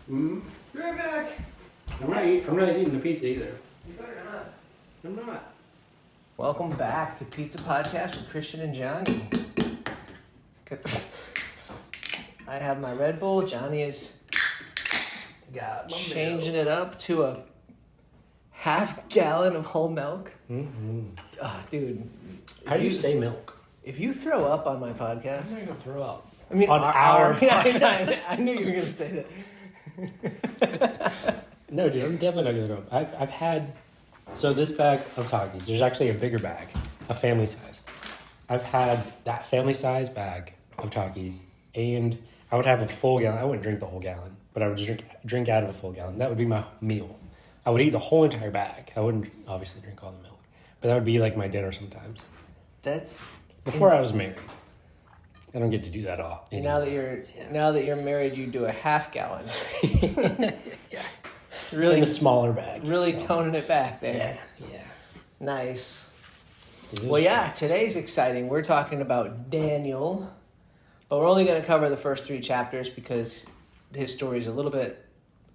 Mm-hmm. Be right back. I'm not eating the pizza either. You better not. I'm not. Welcome back to Pizza Podcast with Christian and Johnny. I have my Red Bull. Johnny is changing it up to a half gallon of whole milk. Mm-hmm. Oh, dude. How do you say milk? If you throw up on my podcast... I'm not going to throw up. I mean, on our podcast. I knew you were going to say that. No, dude, I'm definitely not going to throw up. I've had... So this bag of Takis, there's actually a bigger bag, a family size. I've had that family size bag of Takis, and I would have a full gallon. I wouldn't drink the whole gallon, but I would drink out of a full gallon. That would be my meal. I would eat the whole entire bag. I wouldn't obviously drink all the milk, but that would be like my dinner sometimes. That's before I was married. I don't get to do that all. And now that you're married, you do a half gallon. Yeah. Really in a smaller bag. Really toning it back there. Yeah. Nice. Well, yeah, today's exciting. We're talking about Daniel, but we're only going to cover the first 3 chapters because his story is a little bit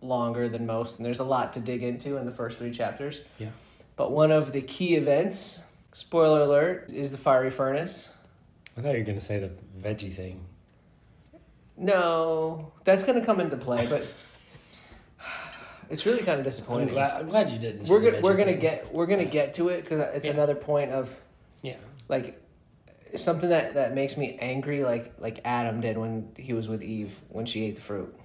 longer than most, and there's a lot to dig into in the first 3 chapters. Yeah. But one of the key events, spoiler alert, is the fiery furnace. I thought you were going to say the veggie thing. No, that's going to come into play, but it's really kind of disappointing. I'm glad you didn't. We're gonna get to it because it's another point of like something that makes me angry, like Adam did when he was with Eve when she ate the fruit.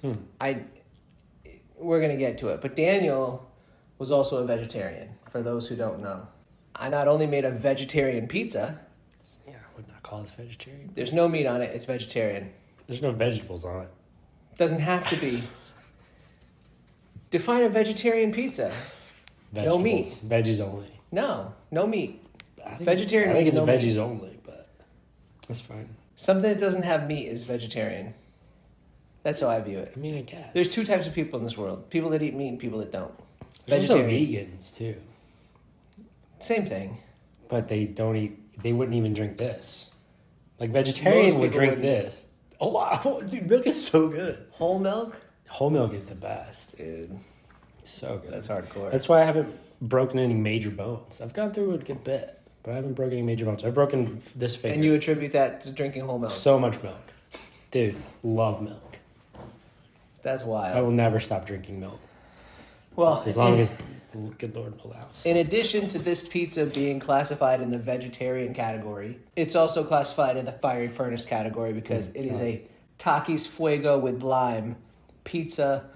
We're gonna get to it, but Daniel was also a vegetarian. For those who don't know, I not only made a vegetarian pizza. Yeah, I would not call it vegetarian. There's no meat on it. It's vegetarian. There's no vegetables on it. Doesn't have to be. Define a vegetarian pizza. Vegetables. No meat. Veggies only. No meat. I think Vegetarian. it's no veggies meat. only, but that's fine. Something that doesn't have meat is vegetarian. That's how I view it. I mean, I guess. There's 2 types of people in this world: people that eat meat and people that don't. There's also vegans too. Same thing. But they don't eat. They wouldn't even drink this. Like vegetarians would drink this. Oh wow, dude, milk is so good. Whole milk. Whole milk is the best, Dude. So good. That's hardcore. That's why I haven't broken any major bones. I've gone through a good bit, but I haven't broken any major bones. I've broken this finger. And you attribute that to drinking whole milk. So much milk. Dude, love milk. That's wild. I will never stop drinking milk. Well, as long as the good Lord allows. In addition to this pizza being classified in the vegetarian category, it's also classified in the fiery furnace category because it is a Takis Fuego with lime pizza,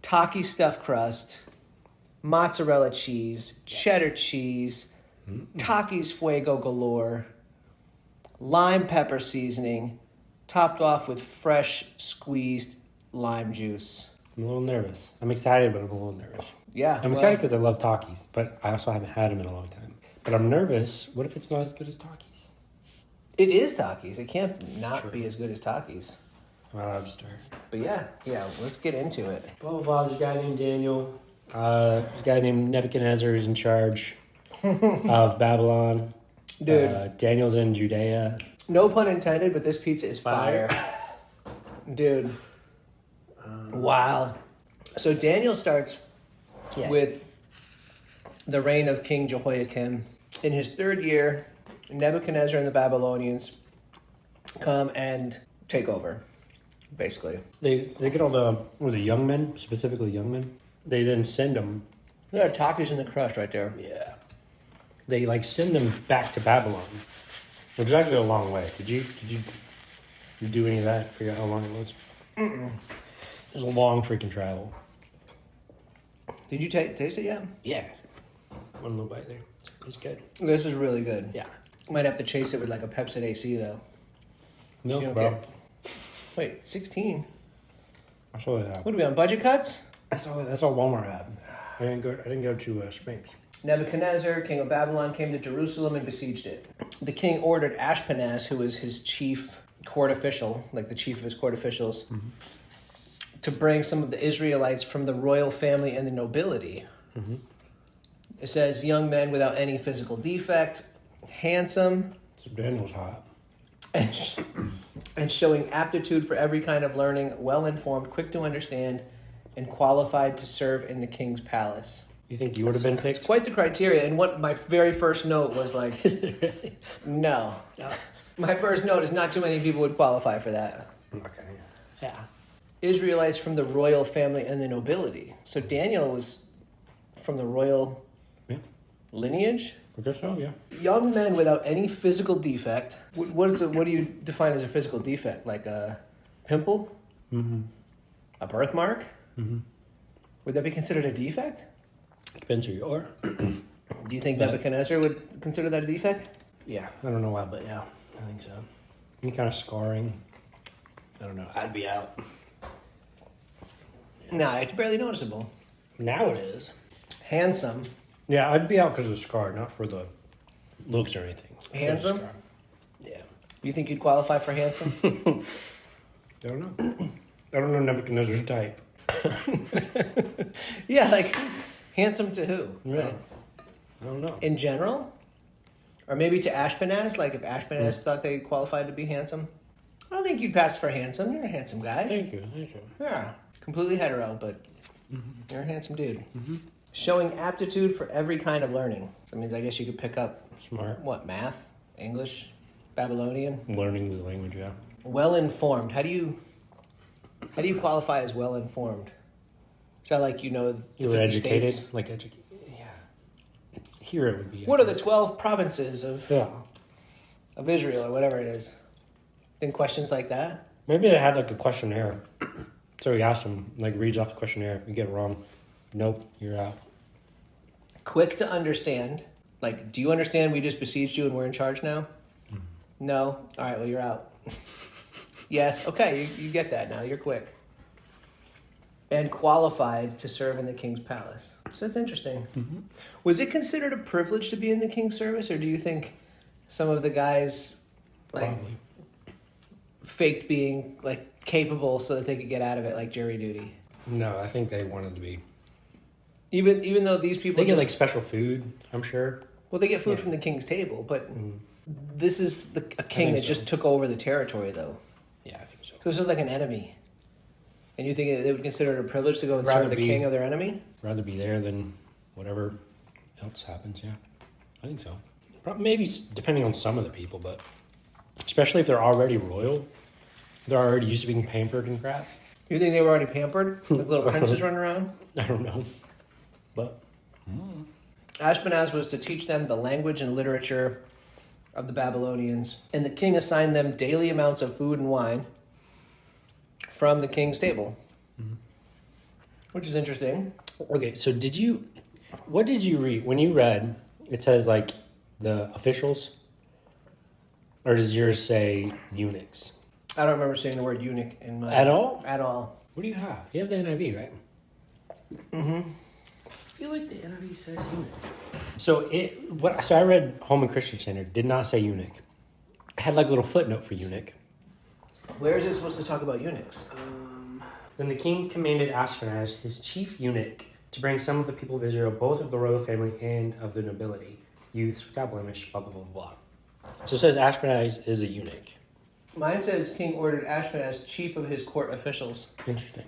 Takis stuffed crust, mozzarella cheese, cheddar cheese, Takis Fuego galore, lime pepper seasoning, topped off with fresh squeezed lime juice. I'm a little nervous. I'm excited, but I'm a little nervous. Yeah. I'm excited because I love Takis, but I also haven't had them in a long time. But I'm nervous. What if it's not as good as Takis? It is Takis. It can't not be as good as Takis. Well, I'm start. But yeah, let's get into it. Blah, blah, blah. There's a guy named Daniel. There's a guy named Nebuchadnezzar who's in charge of Babylon. Dude. Daniel's in Judea. No pun intended, but this pizza is fire. Dude. Wow. So Daniel starts with the reign of King Jehoiakim. In his 3rd year, Nebuchadnezzar and the Babylonians come and take over, basically. They get all the, young men, specifically young men. They then send them. There are Takis in the crust right there. Yeah. They send them back to Babylon, which is actually a long way. Did you do any of that? Figure out how long it was? Mm-mm. It was a long freaking travel. Did you taste it yet? Yeah. One little bite there. It's good. This is really good. Yeah. Might have to chase it with like a Pepsi AC though. Milk, bro. Wait, 16? I saw that. What are we on, budget cuts? That's all Walmart had. I didn't go to Springs. Nebuchadnezzar, king of Babylon, came to Jerusalem and besieged it. The king ordered Ashpenaz, who was his chief court official, like the chief of his court officials, to bring some of the Israelites from the royal family and the nobility. Mm-hmm. It says young men without any physical defect, handsome. So Daniel's hot. And And showing aptitude for every kind of learning, well-informed, quick to understand, and qualified to serve in the king's palace. You think you would have been It's picked? quite the criteria. And what my very first note was like, no. My first note is not too many people would qualify for that. Okay. Yeah. Israelites from the royal family and the nobility. So Daniel was from the royal lineage. I guess so, yeah. Young men without any physical defect. What do you define as a physical defect? Like a pimple? Mm-hmm. A birthmark? Mm-hmm. Would that be considered a defect? Depends who you are. Do you think Nebuchadnezzar would consider that a defect? Yeah, I don't know why, but yeah, I think so. Any kind of scarring, I don't know. I'd be out. Nah, it's barely noticeable. Now it is. Handsome. Yeah, I'd be out because of the scar, not for the looks or anything. Handsome? Yeah. You think you'd qualify for handsome? I don't know. I don't know Nebuchadnezzar's type. Yeah, like handsome to who? Yeah. Right? I don't know. In general? Or maybe to Ashpenaz, like if Ashpenaz thought they qualified to be handsome? I don't think you'd pass for handsome. You're a handsome guy. Thank you. Yeah. Completely hetero, but you're a handsome dude. Mm-hmm. Showing aptitude for every kind of learning. That means I guess you could pick up Smart. what, math, English, Babylonian? Learning the language, yeah. Well-informed. How do you qualify as well-informed? Is that like, you know, the You were 50 educated? states? Like educated? Yeah. Here it would be. What are the 12 provinces of Yeah. Israel or whatever it is? Then questions like that? Maybe they had like a questionnaire. So he asked him, like reads off the questionnaire. If you get it wrong, nope, you're out. Quick to understand. Like, do you understand we just besieged you and we're in charge now? Mm-hmm. No? All right, well, you're out. Yes, okay, you get that now. You're quick. And qualified to serve in the king's palace. So that's interesting. Mm-hmm. Was it considered a privilege to be in the king's service, or do you think some of the guys like Probably. faked being like capable so that they could get out of it, like jury duty? No, I think they wanted to be. Even though these people They get like special food, I'm sure. well, they get food from the king's table, but this is a king that just took over the territory, though. Yeah, I think so. So this is like an enemy. And you think they would consider it a privilege to go and serve the king of their enemy? Rather be there than whatever else happens, yeah. I think so. Maybe depending on some of the people, but especially if they're already royal, they're already used to being pampered and crap. You think they were already pampered? Like little princes running around? I don't know. But Ashpenaz was to teach them the language and literature of the Babylonians. And the king assigned them daily amounts of food and wine from the king's table. Mm-hmm. Which is interesting. okay, so what did you read? When you read, it says like the officials, or does yours say eunuchs? I don't remember seeing the word eunuch in my... At all? At all. What do you have? You have the NIV, right? Mm-hmm. I feel like the NIV says eunuch. So I read Home and Christian Standard, did not say eunuch. It had like a little footnote for eunuch. Where is it supposed to talk about eunuchs? Then the king commanded Ashpenaz, his chief eunuch, to bring some of the people of Israel, both of the royal family and of the nobility, youths without blemish, blah, blah, blah, blah. So it says Ashpenaz is a eunuch. Mine says king ordered Ashpenaz chief of his court officials. Interesting.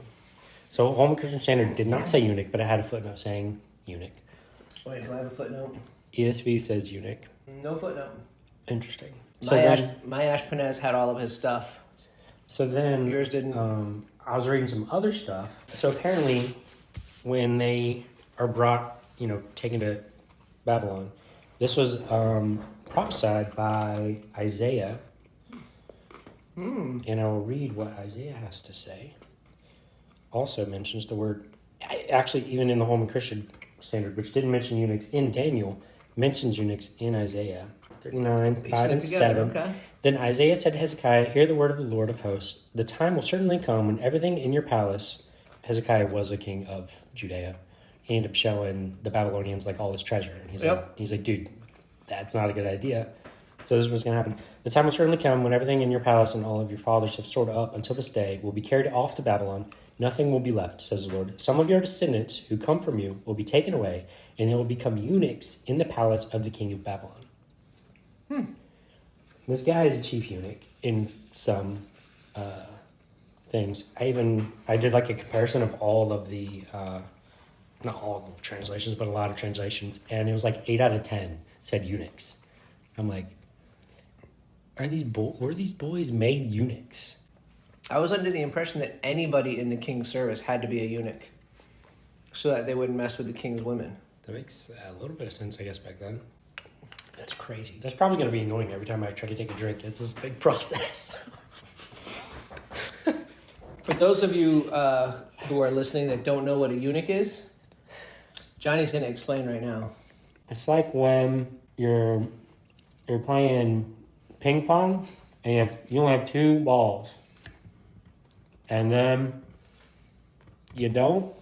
So Home and Christian Standard did not say eunuch, but it had a footnote saying eunuch. Wait, do I have a footnote? ESV says eunuch. No footnote. Interesting. My Ashpenaz had all of his stuff. So then Yours didn't. I was reading some other stuff. So apparently when they are brought, taken to Babylon, this was prophesied by Isaiah. And I will read what Isaiah has to say. Also mentions the word, actually even in the Home and Christian Standard, which didn't mention eunuchs in Daniel, mentions eunuchs in Isaiah 39, 5 and 7. Okay. Then Isaiah said to Hezekiah, hear the word of the Lord of hosts. The time will certainly come when everything in your palace, Hezekiah was a king of Judea, he ended up showing the Babylonians like all his treasure. And he's like, dude, that's not a good idea. So this is what's going to happen. The time will certainly come when everything in your palace and all of your fathers have stored up until this day will be carried off to Babylon. Nothing will be left, says the Lord. Some of your descendants who come from you will be taken away, and they will become eunuchs in the palace of the king of Babylon. This guy is a chief eunuch in some things. I did like a comparison of all of the not all of the translations, but a lot of translations, and it was like 8 out of 10 said eunuchs. I'm like, were these boys made eunuchs? I was under the impression that anybody in the king's service had to be a eunuch, so that they wouldn't mess with the king's women. That makes a little bit of sense, I guess, back then. That's crazy. That's probably going to be annoying every time I try to take a drink. It's this big process. For those of you who are listening that don't know what a eunuch is, Johnny's going to explain right now. It's like when you're playing ping pong and you only have 2 balls, and then you don't.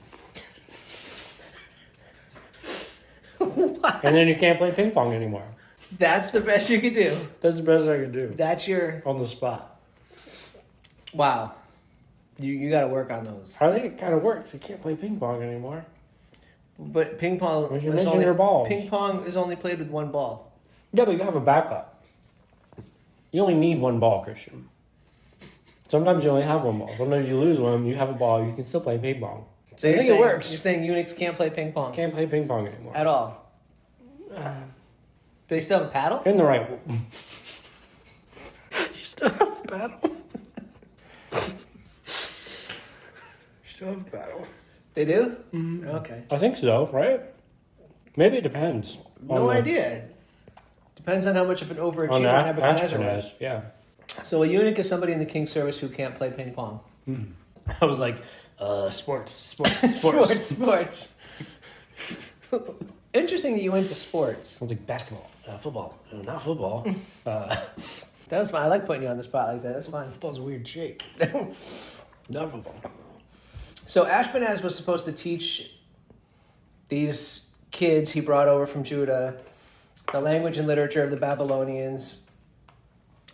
What? And then you can't play ping pong anymore. That's the best you could do. That's the best I can do. That's your... On the spot. Wow. You got to work on those. I think it kind of works. You can't play ping pong anymore. But ping pong... Because you're missing your balls. Ping pong is only played with 1 ball. Yeah, but you have a backup. You only need 1 ball, Christian. Sometimes you only have 1 ball. Sometimes you lose one, you have a ball, you can still play ping pong. So I you're think saying, it works. You're saying eunuchs can't play ping pong? Can't play ping pong anymore. At all? Do they still have a paddle? In the right... You still have a paddle? Still have a paddle. They do? Mm-hmm. Okay. I think so, right? Maybe it depends. No idea. Depends on how much of an On overachiever that Nebuchadnezzar was. Ashkenaz, yeah. So a eunuch is somebody in the king's service who can't play ping pong. I was like, sports. Sports. Interesting that you went to sports. Sounds like basketball, football. No, not football. That was fun. I like putting you on the spot like that. That's fun. Football's a weird shape. Not football. So Ashpenaz was supposed to teach these kids he brought over from Judah the language and literature of the Babylonians.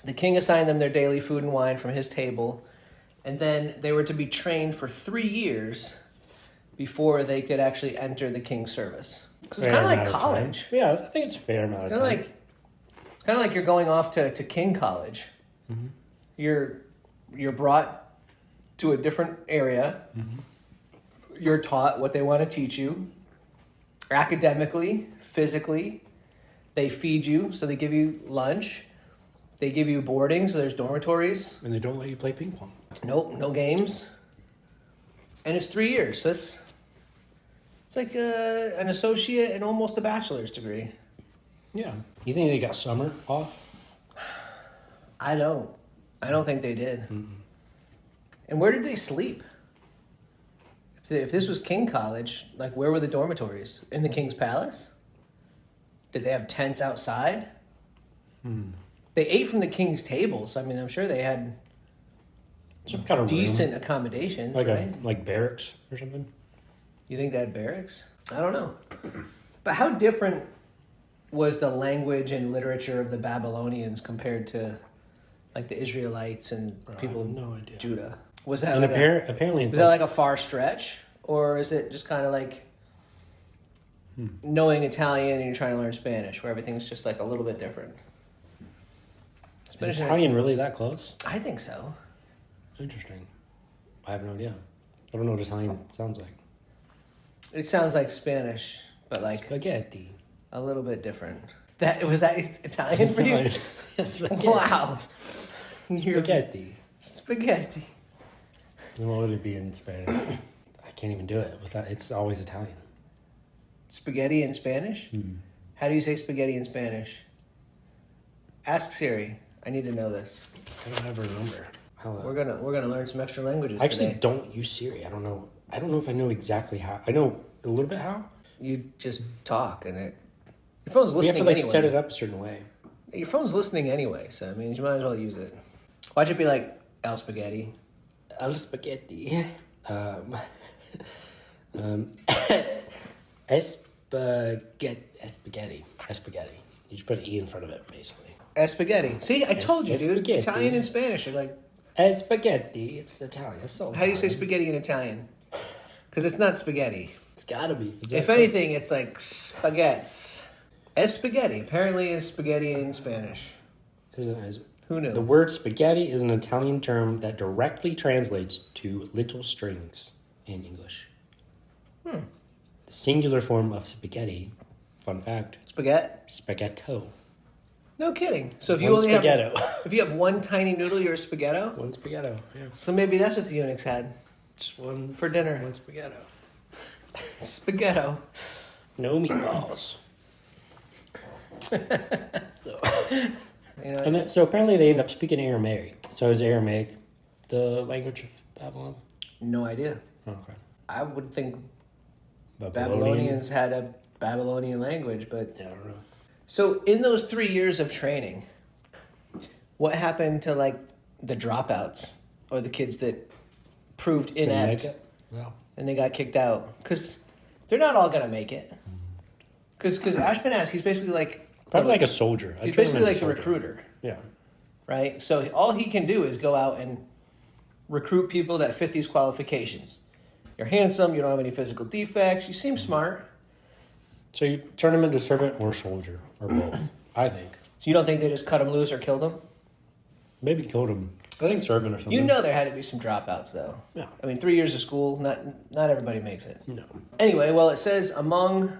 The king assigned them their daily food and wine from his table, and then they were to be trained for 3 years before they could actually enter the king's service. So it's kind of like college. Yeah, I think it's a fair amount of time. It's kind of like you're going off to King College. Mm-hmm. You're brought to a different area. Mm-hmm. You're taught what they want to teach you, academically, physically. They feed you, so they give you lunch. They give you boarding, so there's dormitories. And they don't let you play ping pong. Nope, no games. And it's 3 years, so it's like an associate and almost a bachelor's degree. Yeah. You think they got summer off? I don't think they did. Mm-mm. And where did they sleep? If this was King College, like where were the dormitories? In the King's Palace? Did they have tents outside? They ate from the King's table, so I mean, I'm sure they had some kind of decent room. accommodations, like right? Like barracks or something? You think they had barracks? I don't know. But how different was the language and literature of the Babylonians compared to like the Israelites and people of Judah? Was that apparently was that like a far stretch, or is it just kind of like knowing Italian and you're trying to learn Spanish, where everything's just like a little bit different? Is Italian really that close? I think so. Interesting. I have no idea. I don't know what Italian sounds like. It sounds like Spanish, but like spaghetti. A little bit different. Was that Italian for you? Yes, spaghetti. Wow. Spaghetti. Spaghetti. And what would it be in Spanish? I can't even do it. It's always Italian. Spaghetti in Spanish? How do you say spaghetti in Spanish? Ask Siri. I need to know this. I don't ever remember. We're gonna learn some extra languages. I actually today. don't use Siri. I don't know if I know exactly how. I know a little bit how. You just talk and your phone's listening. You have to anyway. set it up a certain way. Your phone's listening anyway, so I mean you might as well use it. Watch it be like El Spaghetti. El Spaghetti. Espaghetti. You just put an E in front of it, basically. Spaghetti. See, I told you, dude. Spaghetti. Italian and Spanish are like... Spaghetti. It's Italian. It's so Italian. How do you say spaghetti in Italian? Because it's not spaghetti. It's gotta be. If anything, it's like spaghettis. Spaghetti apparently is spaghetti in Spanish. Who knew? The word spaghetti is an Italian term that directly translates to little strings in English. The singular form of spaghetti, fun fact, Spaghetti? spaghetto. No kidding. So if you One only spaghetto. if you have one tiny noodle, you're a spaghetto? One spaghetto, yeah. So maybe that's what the eunuchs had Just one for dinner. One spaghetto. Spaghetto. No meatballs. So, You know, and then, so apparently they end up speaking Aramaic. So is Aramaic the language of Babylon? no idea. Okay. I would think Babylonian? Babylonians had a Babylonian language, but Yeah, I don't know. so in those 3 years of training, what happened to like the dropouts or the kids that proved Did they make inept it? No. and they got kicked out? Because they're not all gonna make it. Because Ashpenaz, he's basically like Probably like a soldier. he's basically like a recruiter, Yeah. right? So all he can do is go out and recruit people that fit these qualifications. You're handsome, you don't have any physical defects, you seem smart. So you turn him into servant or soldier or both, I think. So you don't think they just cut him loose or killed him? Maybe killed him. I think servant or something. You know there had to be some dropouts though. Yeah. I mean, 3 years of school, not everybody makes it. No. Anyway, well, it says among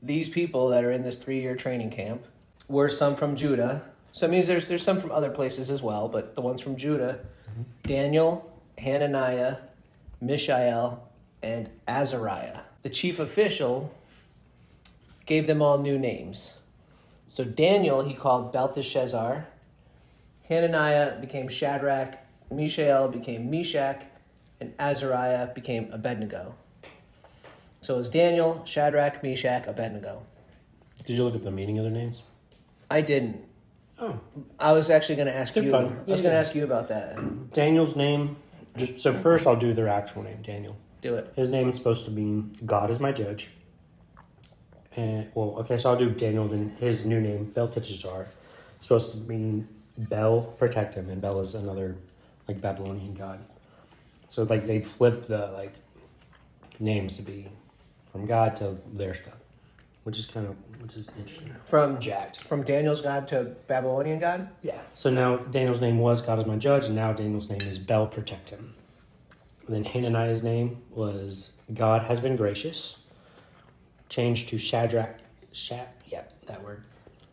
these people that are in this 3-year training camp were some from Judah. So it means there's some from other places as well, but the ones from Judah, Daniel, Hananiah, Mishael, and Azariah. The chief official gave them all new names. So Daniel he called Belteshazzar, Hananiah became Shadrach, Mishael became Meshach, and Azariah became Abednego. So it was Daniel, Shadrach, Meshach, Abednego. Did you look up the meaning of their names? I didn't. Oh. I was actually going to ask They're you. fun. I was Yeah, going to yeah. ask you about that. Daniel's name. So first I'll do their actual name, Daniel. Do it. His name is supposed to mean God is my judge. And so I'll do Daniel. Then his new name, Belteshazzar, is supposed to mean Bel protect him, and Bel is another like Babylonian god. So like they flipped the like names to be from God to their stuff, which is interesting. From Daniel's God to Babylonian God? Yeah. So now Daniel's name was God is my judge, and now Daniel's name is Bel protect him. And then Hananiah's name was God has been gracious. Changed to Shadrach, that word,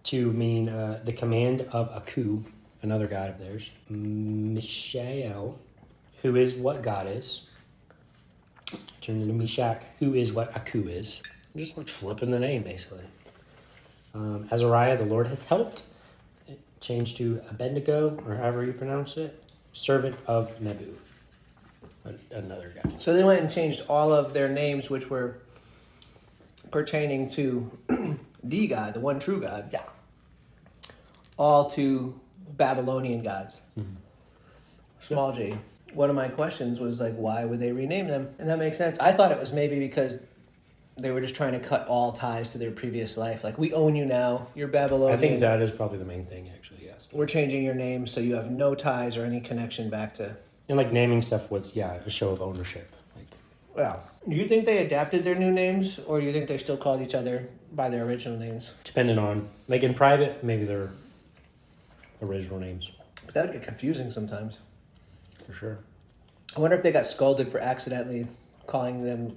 to mean the command of Aku, another god of theirs. Mishael, who is what God is. Turned into Meshach, who is what Aku is. Just like flipping the name, basically. Azariah, the Lord has helped. Changed to Abednego, or however you pronounce it. Servant of Nebby, another guy. So they went and changed all of their names, which were pertaining to the God, the one true God. Yeah. All to Babylonian gods. Small g. One of my questions was like, why would they rename them? And that makes sense. I thought it was maybe because they were just trying to cut all ties to their previous life. Like, we own you now. You're Babylonian. I think that is probably the main thing, actually, yes. We're changing your name so you have no ties or any connection back to... And like naming stuff was, a show of ownership. Like, Well, do you think they adapted their new names, or do you think they still called each other by their original names? depending on, like in private, maybe their original names, But that would get confusing sometimes. for sure. I wonder if they got scolded for accidentally calling them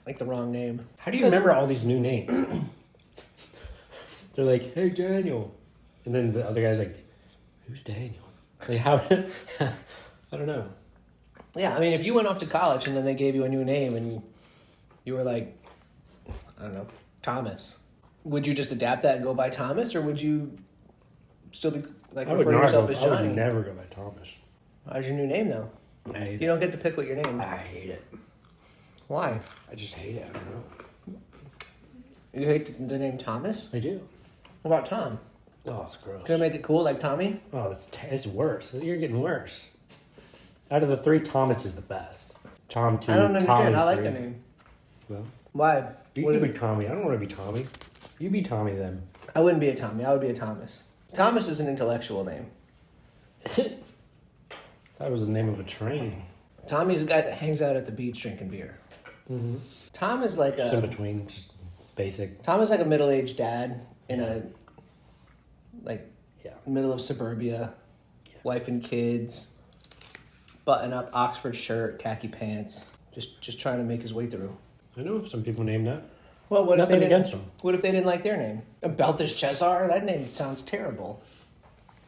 like the wrong name. How do you remember all these new names? They're like, hey, Daniel. And then the other guy's like, who's Daniel? Like, how? I don't know. Yeah, I mean, if you went off to college and then they gave you a new name and you were like, I don't know, Thomas, would you just adapt that and go by Thomas, or would you still be like I would, refer to yourself as I Johnny? would never go by Thomas. How's your new name though? I hate You don't get to pick what your name. I hate it. Why? I just hate it. I don't know. You hate the name Thomas? I do. What about Tom? Oh, it's gross. Can I make it cool like Tommy? Oh, it's worse. You're getting worse. Out of the three, Thomas is the best. Tom 2, I don't understand. Tommy I like 3. the name. Well, Why? you can be Tommy. I don't want to be Tommy. You be Tommy then. I wouldn't be a Tommy. I would be a Thomas. Thomas is an intellectual name. Is it? That was the name of a train. Tommy's the guy that hangs out at the beach drinking beer. Mm-hmm. Tom is like Just in a between, just basic. Tom is like a middle-aged dad in a like Yeah. Middle of suburbia, wife and kids, button up Oxford shirt, khaki pants, just trying to make his way through. I know some people named that. Well, what Nothing if they against didn't, them. What if they didn't like their name? Belteshazzar? That name sounds terrible.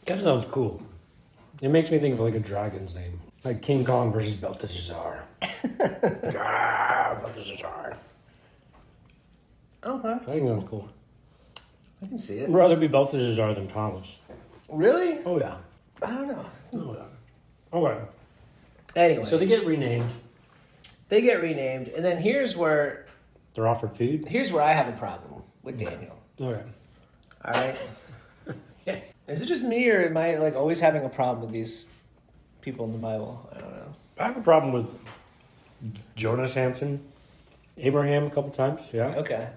That sounds cool. It makes me think of like a dragon's name. Like King Kong versus Belteshazzar. Belteshazzar. Okay, I think that's cool. I can see it. I'd rather be Belteshazzar than Thomas. Really? Oh, yeah. I don't know. Oh, yeah. Okay. Anyway, So they get renamed. and then here's where They're offered food. I have a problem with Daniel. Okay. All right. Is it just me, or am I like always having a problem with these people in the Bible? I don't know. I have a problem with Jonah, Samson, Abraham a couple times. Yeah. Okay.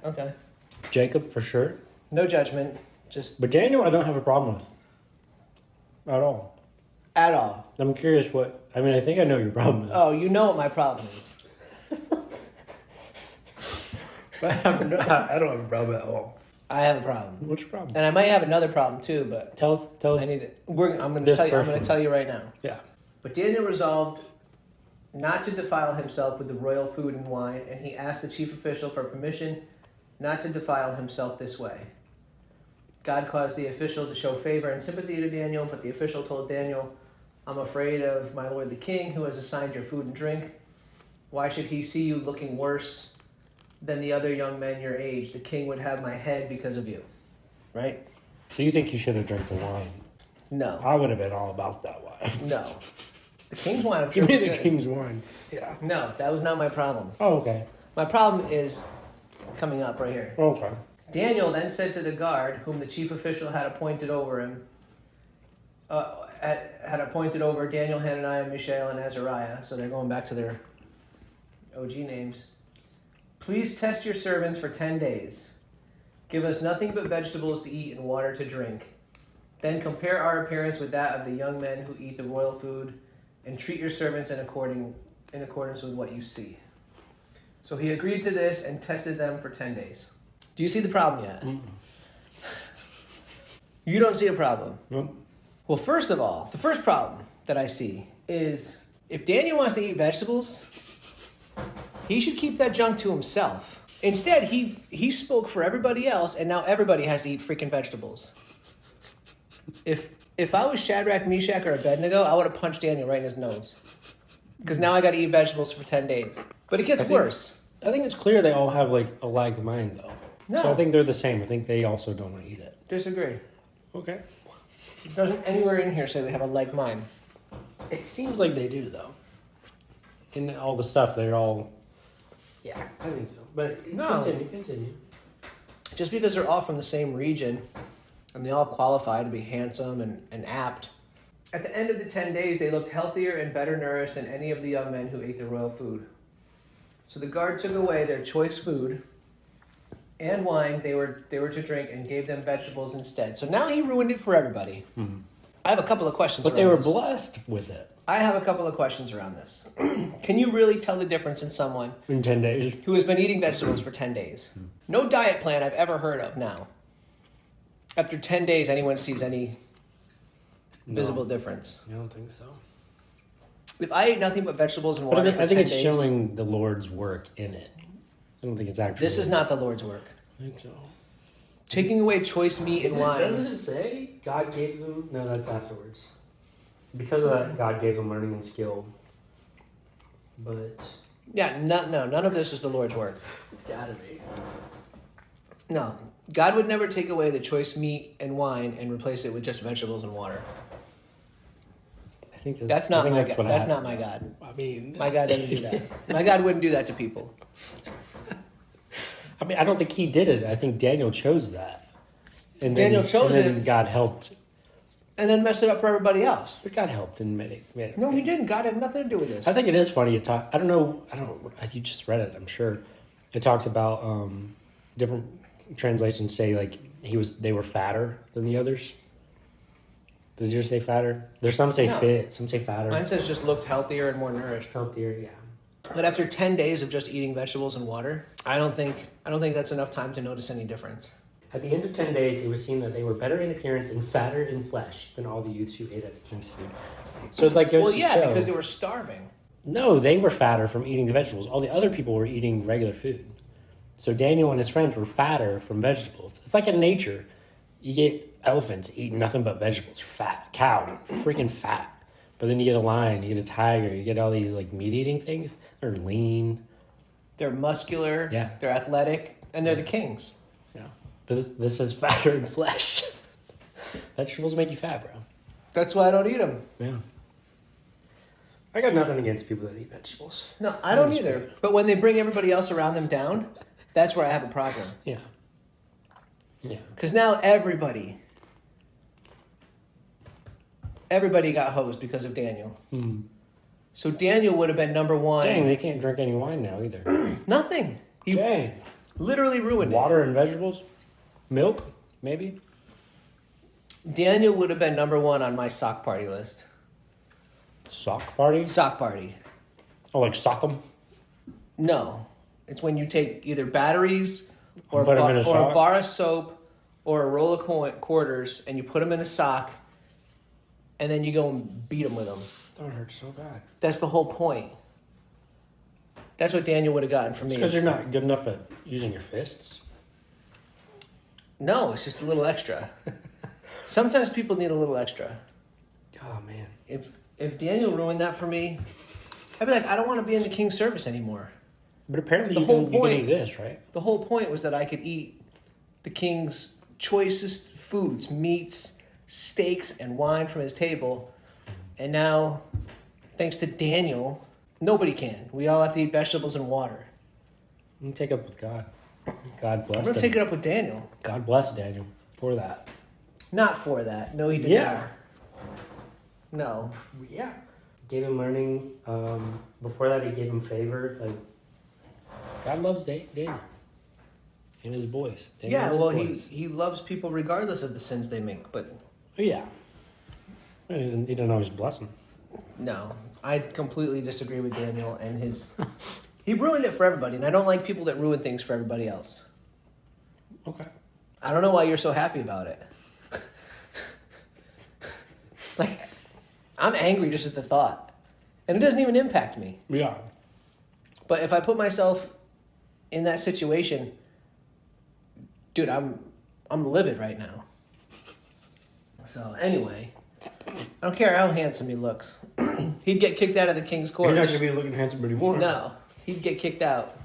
Jacob for sure. No judgment, just But Daniel, I don't have a problem with. At all. at all. I'm curious what. I mean, I think I know your problem is. Oh, you know what my problem is. But I don't have a problem at all. I have a problem, What's your problem? and I might have another problem too. But Tell us. I need it. I'm going to This tell you. I'm first going one. to tell you right now. Yeah. But Daniel resolved not to defile himself with the royal food and wine, and he asked the chief official for permission not to defile himself this way. God caused the official to show favor and sympathy to Daniel, but the official told Daniel, "I'm afraid of my lord the king, who has assigned your food and drink. Why should he see you looking worse than the other young men your age? The king would have my head because of you." Right? So you think you should have drank the wine? No. I would have been all about that wine. No. The king's wine, I'm sure Give me was the good. king's wine. Yeah. No, that was not my problem. Oh, okay. My problem is coming up right here. Okay. Daniel then said to the guard, whom the chief official had appointed over him, had appointed over Daniel, Hananiah, Mishael, and Azariah, so they're going back to their OG names. "Please test your servants for 10 days. Give us nothing but vegetables to eat and water to drink. Then compare our appearance with that of the young men who eat the royal food, and treat your servants in accordance with what you see." So he agreed to this and tested them for 10 days. Do you see the problem yet? Mm-mm. You don't see a problem. Nope. Well, first of all, the first problem that I see is if Daniel wants to eat vegetables, he should keep that junk to himself. Instead, he spoke for everybody else, and now everybody has to eat freaking vegetables. If I was Shadrach, Meshach, or Abednego, I would have punched Daniel right in his nose. Because now I got to eat vegetables for 10 days. But it gets worse. I think it's clear they all have like a like mind though. No. So I think they're the same. I think they also don't want to eat it. Disagree. Okay. It doesn't anywhere in here say they have a like mind. It seems like they do though. In all the stuff, they're all. Yeah, I think so. But No. continue. Just because they're all from the same region, and they all qualify to be handsome and apt. At the end of the 10 days, they looked healthier and better nourished than any of the young men who ate the royal food. So the guard took away their choice food and wine they were to drink and gave them vegetables instead. So now he ruined it for everybody. Mm-hmm. I have a couple of questions. But they around were this. blessed with it I have a couple of questions around this. Can you really tell the difference in someone in 10 days. who has been eating vegetables for 10 days? No diet plan I've ever heard of now. After 10 days, anyone sees any visible difference. I don't think so. If I ate nothing but vegetables and But water I for think 10 it's days, showing the Lord's work in it. I don't think it's actually. this is not the Lord's work. I think so. Taking away choice meat and wine. Doesn't it say God gave them? No, that's afterwards. Because of that, God gave them learning and skill. But Yeah, none of this is the Lord's work. it's gotta be. No, God would never take away the choice meat and wine and replace it with just vegetables and water. I think That's not my God. what That's happened. not my God. I mean, My God doesn't do that. My God wouldn't do that to people. I mean, I don't think he did it. I think Daniel chose that. And Daniel chose and then it. God helped. And then mess it up for everybody else. But God helped and made it. No, he didn't. God had nothing to do with this. I think it is funny. I don't know. You just read it, I'm sure. It talks about different translations say like they were fatter than the others. Does yours say fatter? There's some say No. fit, some say fatter. Mine says just looked healthier and more nourished. Healthier, yeah. But after 10 days of just eating vegetables and water, I don't think that's enough time to notice any difference. At the end of 10 days, it was seen that they were better in appearance and fatter in flesh than all the youths who ate at the king's food. So it's like goes to show. Because they were starving. No, they were fatter from eating the vegetables. All the other people were eating regular food. So Daniel and his friends were fatter from vegetables. It's like in nature. You get elephants eating nothing but vegetables. Fat. Cow. Freaking fat. But then you get a lion, you get a tiger, you get all these like meat-eating things. They're lean. They're muscular. Yeah. They're athletic. And they're the kings. Yeah. But this is fatter in flesh. Vegetables make you fat, bro. That's why I don't eat them. Yeah. I got nothing against people that eat vegetables. No, I don't either. But when they bring everybody else around them down, that's where I have a problem. Yeah. Yeah. Because now everybody got hosed because of Daniel. Mm. So Daniel would have been number one. Dang, they can't drink any wine now either. Nothing. He Dang. literally ruined Water and vegetables? Milk, maybe? it. Daniel would have been number one on my sock party list. Sock party? Sock party. Oh, like sock 'em? No. It's when you take either batteries or, Put 'em in a a sock? bar of soap or a roll of quarters and you put them in a sock and then you go and beat them with them. That hurts so bad. That's the whole point. That's what Daniel would have gotten from me. Because you're not good enough at using your fists. No, it's just a little extra. Sometimes people need a little extra. Oh, man. If Daniel ruined that for me, I'd be like, I don't want to be in the king's service anymore. But apparently The you whole can point- do this, right? The whole point was that I could eat the king's choicest foods, meats, steaks, and wine from his table. And now, thanks to Daniel, nobody can. We all have to eat vegetables and water. You can take up with God. God bless I'm going to him. take it up with Daniel. God bless Daniel for that. Not for that. No, he did Yeah. not. No. Yeah. Gave him learning. Before that, he gave him favor. Like, God loves Daniel and his boys. Daniel Yeah, and his well, boys. he loves people regardless of the sins they make, but Oh, yeah. He didn't always bless them. no. I completely disagree with Daniel and his... He ruined it for everybody, and I don't like people that ruin things for everybody else. Okay. I don't know why you're so happy about it. Like, I'm angry just at the thought. And it doesn't even impact me. Yeah. But if I put myself in that situation, dude, I'm livid right now. So anyway, I don't care how handsome he looks. He'd get kicked out of the king's court. He's not going to be looking handsome anymore. No, he'd get kicked out.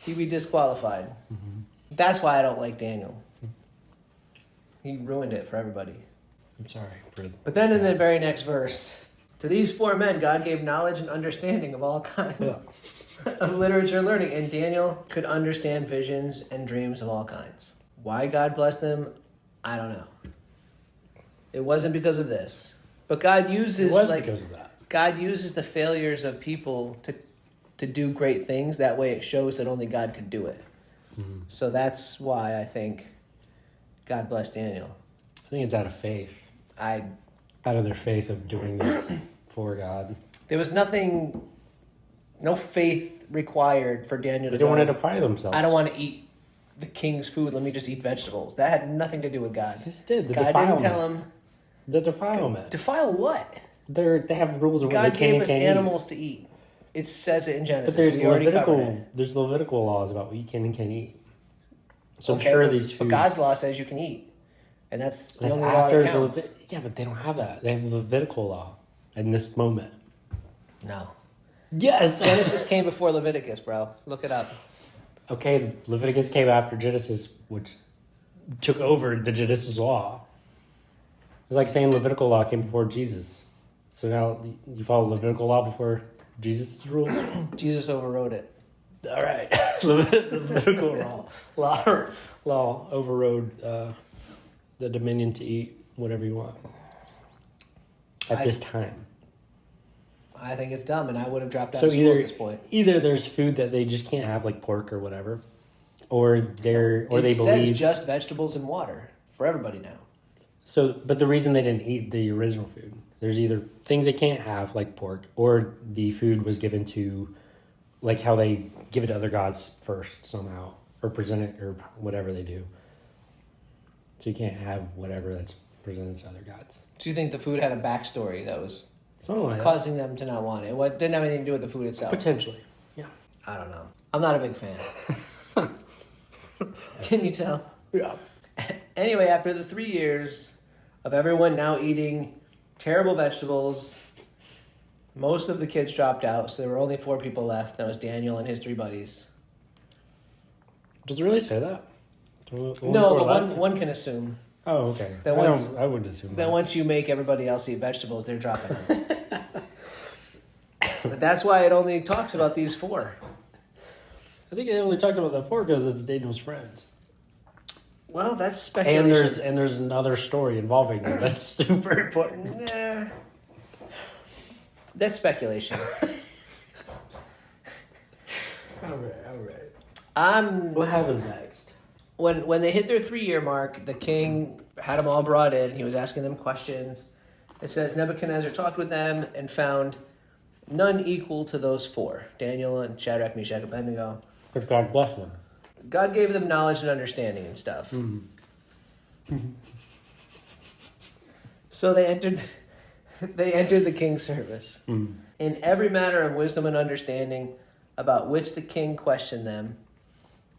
He'd be disqualified. Mm-hmm. That's why I don't like Daniel. He ruined it for everybody. I'm sorry. But then in the very next verse, to these four men God gave knowledge and understanding of all kinds of literature and learning, and Daniel could understand visions and dreams of all kinds. Why God blessed them, I don't know. It wasn't because of this. But God uses because of that. God uses the failures of people to do great things. That way it shows that only God could do it. Mm-hmm. So that's why I think God blessed Daniel. I think it's out of faith. Out of their faith of doing this for God. There was no faith required for Daniel They to don't go, want to defy themselves. I don't want to eat the king's food. Let me just eat vegetables. That had nothing to do with God. Yes, it did. The God defilement. didn't tell him. The defilement. Defile what? They have rules of what God they can gave and us can't animals to eat. It says it in eat. Genesis. But We already covered it. there's Levitical laws about what you can and can't eat. So Okay, I'm sure but, these foods... But God's law says you can eat. And that's the That's only law after that counts. yeah, but they don't have that. They have the Levitical law in this moment. No. Yes! Genesis came before Leviticus, bro. Look it up. Okay, Leviticus came after Genesis, which took over the Genesis law. It's like saying Levitical law came before Jesus. So now you follow Levitical law before Jesus' rules? Jesus overrode it. All right. Levitical law overrode the dominion to eat whatever you want at this time. I think it's dumb, and I would have dropped out So of school at this point. either there's food that they just can't have, like pork or whatever, or they It says believe just vegetables and water for everybody now. So, but the reason they didn't eat the original food, there's either things they can't have, like pork, or the food was given to, like how they give it to other gods first somehow, or present it, or whatever they do. So you can't have whatever that's presented to other gods. Do you think the food had a backstory that was Something like causing them to not want it? What didn't have anything to do with the food that. itself? Potentially. Yeah. I don't know. I'm not a big fan. Can you tell? Yeah. Anyway, after the 3 years of everyone now eating terrible vegetables, most of the kids dropped out, so there were only 4 people left. That was Daniel and his 3 buddies. Does it really say that? No, but one can assume. Oh, okay. I wouldn't assume that. Once you make everybody else eat vegetables, they're dropping out. But that's why it only talks about these 4. I think they only talked about the 4 because it's Daniel's friends. Well, that's speculation. And there's another story involving them. That's super important. Nah. That's speculation. All right. What happens next? When they hit their 3-year mark, the king had them all brought in. He was asking them questions. It says Nebuchadnezzar talked with them and found none equal to those 4, Daniel and Shadrach, Meshach, and Abednego. Because God blessed them. God gave them knowledge and understanding and stuff. So they entered the king's service. In every matter of wisdom and understanding about which the king questioned them,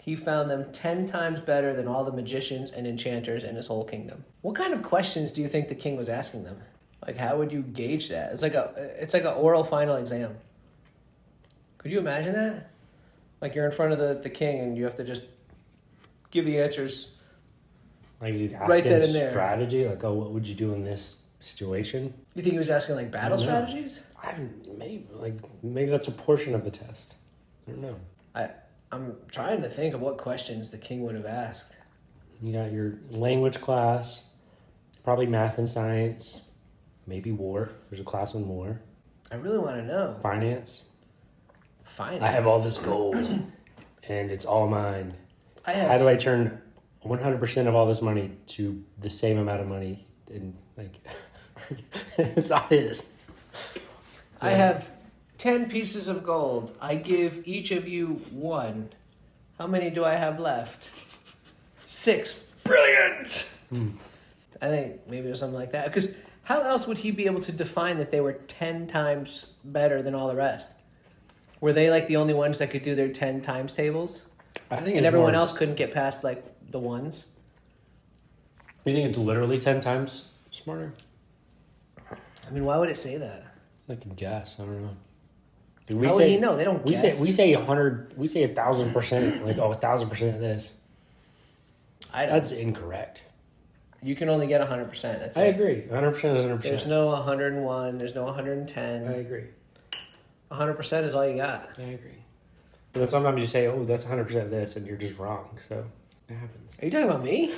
he found them 10 times better than all the magicians and enchanters in his whole kingdom. What kind of questions do you think the king was asking them? Like, how would you gauge that? It's like an oral final exam. Could you imagine that? Like, you're in front of the king and you have to just give the answers. Like, he's asking right then and there. Strategy? Like, oh, what would you do in this situation? You think he was asking, like, battle strategies? Maybe that's a portion of the test. I don't know. I'm trying to think of what questions the king would have asked. You got your language class, probably math and science, maybe war. There's a class on war. I really want to know. Finance. Finance? I have all this gold, and it's all mine. How do I turn 100% of all this money to the same amount of money? And, like, it's obvious. I have 10 pieces of gold. I give each of you 1. How many do I have left? 6. Brilliant! I think maybe it was something like that. Because how else would he be able to define that they were 10 times better than all the rest? Were they like the only ones that could do their 10 times tables? I think and everyone else couldn't get past like the ones? You think it's literally 10 times smarter? I mean, why would it say that? I can guess. I don't know. How would he know? They don't guess. We say 100. We say 1,000%. Like 1,000% of this. That's incorrect. You can only get 100%. That's I agree. 100% is 100%. There's no 101. There's no 110. I agree. 100% is all you got. I agree. But then sometimes you say, "Oh, that's 100% of this," and you're just wrong. So it happens. Are you talking about me?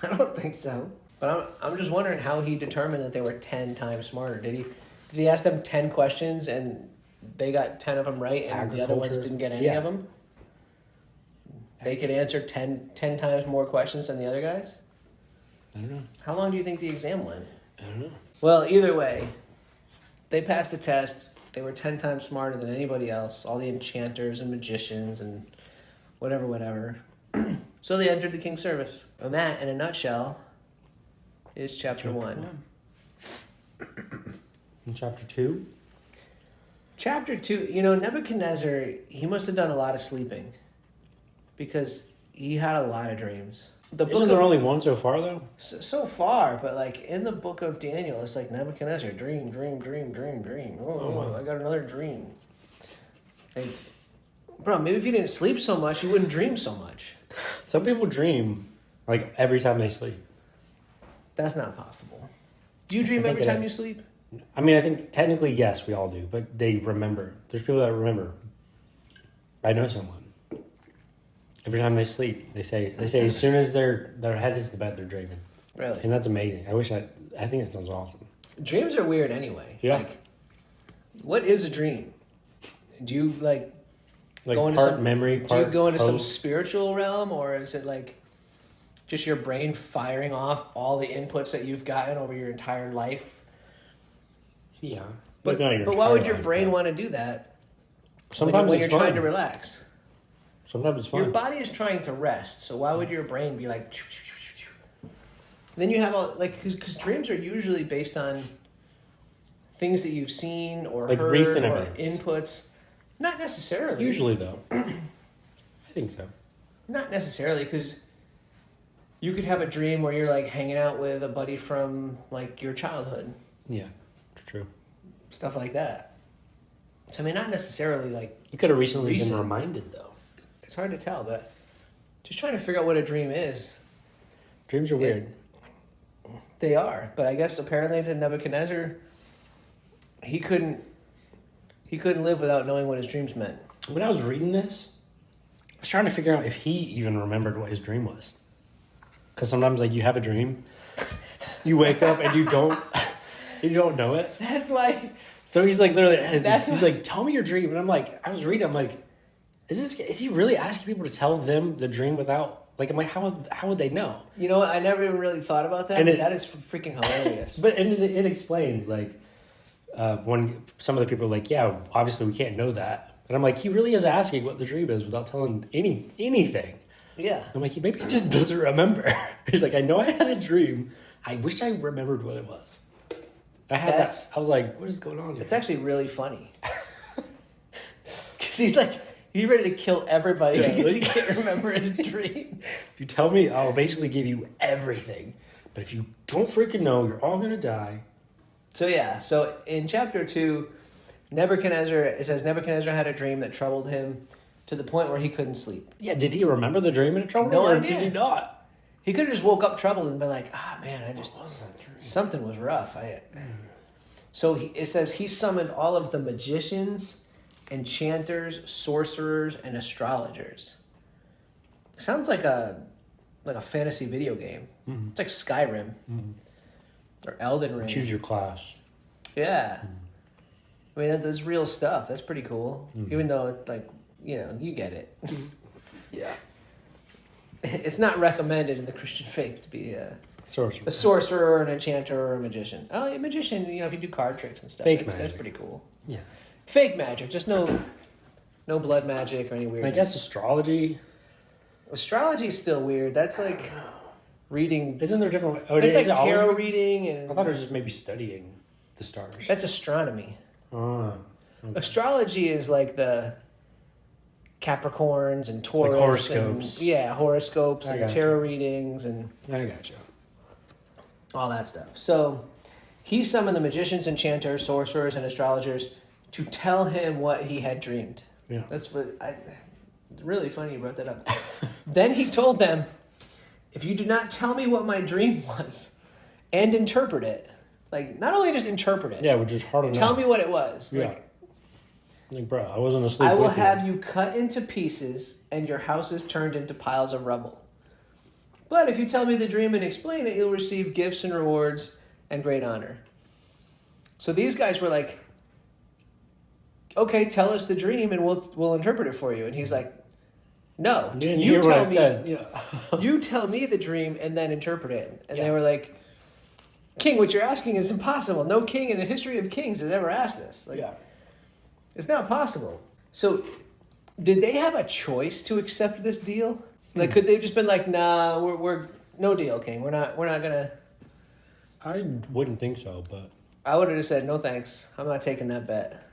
I don't think so. But I'm just wondering how he determined that they were 10 times smarter. Did he ask them 10 questions and they got 10 of them right and the other ones didn't get any of them? They could answer 10 times more questions than the other guys? I don't know. How long do you think the exam went? I don't know. Well, either way, they passed the test. They were 10 times smarter than anybody else. All the enchanters and magicians and whatever. So they entered the king's service. And that, in a nutshell, is chapter 1. And chapter 2? Chapter 2, Nebuchadnezzar, he must have done a lot of sleeping. Because he had a lot of dreams. Isn't there only one so far, though? So far, but like in the book of Daniel, it's like Nebuchadnezzar, dream. Oh, I got another dream. Like, bro, maybe if you didn't sleep so much, you wouldn't dream so much. Some people dream like every time they sleep. That's not possible. Do you dream every time you sleep? I mean, I think technically yes, we all do, but they remember. There's people that remember. I know someone. Every time they sleep, they say as soon as their head hits the bed, they're dreaming. Really? And that's amazing. I think that sounds awesome. Dreams are weird anyway. Yeah. Like, what is a dream? Do you like go into part memory? Do you go into some spiritual realm, or is it like just your brain firing off all the inputs that you've gotten over your entire life? Yeah. But why would your brain want to do that? Sometimes when you're trying to relax. Sometimes it's fun. Your body is trying to rest, so why would your brain be like... Then you have all, like, because dreams are usually based on things that you've seen or like heard recent or events. inputs. Not necessarily. Usually, though. I think so. Not necessarily, because you could have a dream where you're, like, hanging out with a buddy from, like, your childhood. Yeah, it's true. Stuff like that. So, I mean, not necessarily, like... You could have recently recent. been reminded, though. It's hard to tell, but just trying to figure out what a dream is. Dreams are weird. They are, but I guess apparently to Nebuchadnezzar, he couldn't live without knowing what his dreams meant. When I was reading this, I was trying to figure out if he even remembered what his dream was. Because sometimes, like, you have a dream, you wake up and you don't know it. That's why. So he's like literally, he's like, tell me your dream, and I'm like, I was reading, I'm like, is he really asking people to tell them the dream without? Like, I'm like, how would they know? You know what? I never even really thought about that, but that is freaking hilarious. But it explains, like, when some of the people are like, yeah, obviously we can't know that. And I'm like, he really is asking what the dream is without telling anything. Yeah. I'm like, maybe he just doesn't remember. He's like, I know I had a dream. I wish I remembered what it was. I was like, what is going on here? It's actually really funny. Because he's like, he's ready to kill everybody because he can't remember his dream. If you tell me, I'll basically give you everything. But if you don't freaking know, you're all going to die. So yeah, so in chapter 2, it says Nebuchadnezzar had a dream that troubled him to the point where he couldn't sleep. Yeah, did he remember the dream and it troubled him? No or idea. Did he not? He could have just woke up troubled and been like, man, something was rough. So it says he summoned all of the magicians, enchanters, sorcerers, and astrologers. Sounds like a fantasy video game. Mm-hmm. It's like Skyrim or Elden Ring. Choose your class. Yeah. I mean, that's real stuff. That's pretty cool. Even though, like, you get it. Yeah. It's not recommended in the Christian faith to be a sorcerer, an enchanter, or a magician. Oh, a magician, if you do card tricks and stuff. That's pretty cool. Yeah. Fake magic, just no blood magic or any weirdness. I guess astrology. Astrology is still weird. That's like reading. Isn't there different? It's like tarot reading, and I thought it was just maybe studying the stars. That's astronomy. Oh. Okay. Astrology is like the Capricorns and Taurus, like horoscopes. Horoscopes and tarot readings, and I gotcha. All that stuff. So he summoned the magicians, enchanters, sorcerers, and astrologers to tell him what he had dreamed. Yeah, it's really funny you brought that up. Then he told them, if you do not tell me what my dream was and interpret it, like, not only just interpret it. Yeah, which is hard enough. Tell me what it was. Yeah. Like, bro, I wasn't asleep. I will have you cut into pieces and your houses turned into piles of rubble. But if you tell me the dream and explain it, you'll receive gifts and rewards and great honor. So these guys were like, okay, tell us the dream and we'll interpret it for you. And he's like, no, you didn't hear what I said. Yeah. You tell me the dream and then interpret it. And they were like, King, what you're asking is impossible. No king in the history of kings has ever asked this. Like, it's not possible. So did they have a choice to accept this deal? Like, could they have just been like, nah, we're no deal, King. We're not gonna. I wouldn't think so, but I would have just said, no thanks. I'm not taking that bet.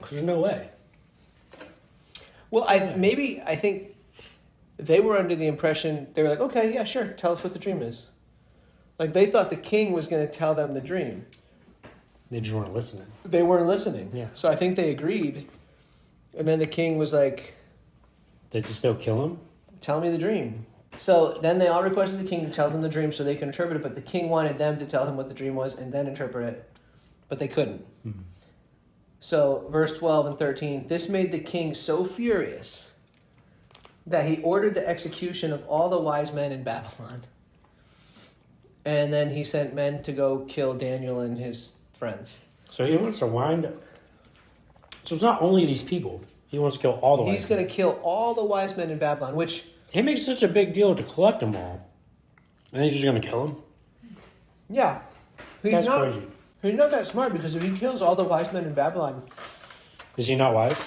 There's no way. Well, I think they were under the impression, they were like, okay, yeah, sure, tell us what the dream is. Like, they thought the king was going to tell them the dream. They just weren't listening. They weren't listening. Yeah. So I think they agreed. And then the king was like, they just still kill him? Tell me the dream. So then they all requested the king to tell them the dream so they could interpret it, but the king wanted them to tell him what the dream was and then interpret it. But they couldn't. Mm-hmm. So verse 12 and 13, this made the king so furious that he ordered the execution of all the wise men in Babylon. And then he sent men to go kill Daniel and his friends. So he wants to wind up. So it's not only these people. He wants to kill all the wise men. He's going to kill all the wise men in Babylon, which... He makes such a big deal to collect them all. And he's just going to kill them? Yeah. That's crazy. He's not that smart, because if he kills all the wise men in Babylon... Is he not wise?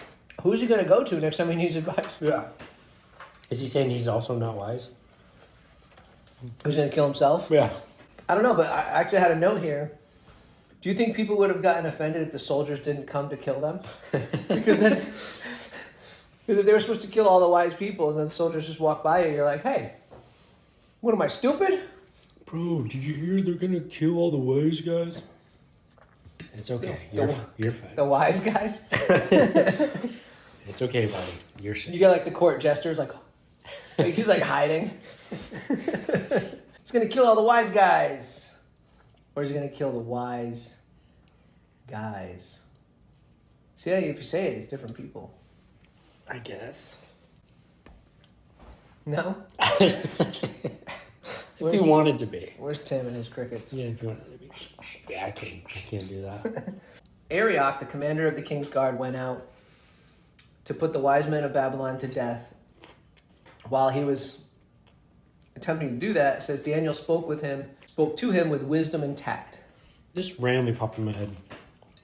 Who's he going to go to next time he needs advice? Yeah. Is he saying he's also not wise? Who's going to kill himself? Yeah. I don't know, but I actually had a note here. Do you think people would have gotten offended if the soldiers didn't come to kill them? Because if they were supposed to kill all the wise people, and then the soldiers just walk by you, you're like, hey, what am I, stupid? Bro, did you hear they're gonna kill all the wise guys? It's okay. You're fine. The wise guys? It's okay, buddy. You're safe. You get like the court jesters, like he's like hiding. It's gonna kill all the wise guys. Or is he gonna kill the wise guys? See, if you say it, it's different people. I guess. No? If you wanted to be. Where's Tim and his crickets? Yeah, if you wanted to be. Yeah, I can't do that. Arioch, the commander of the king's guard, went out to put the wise men of Babylon to death. While he was attempting to do that, it says Daniel spoke to him with wisdom and tact. This randomly popped in my head.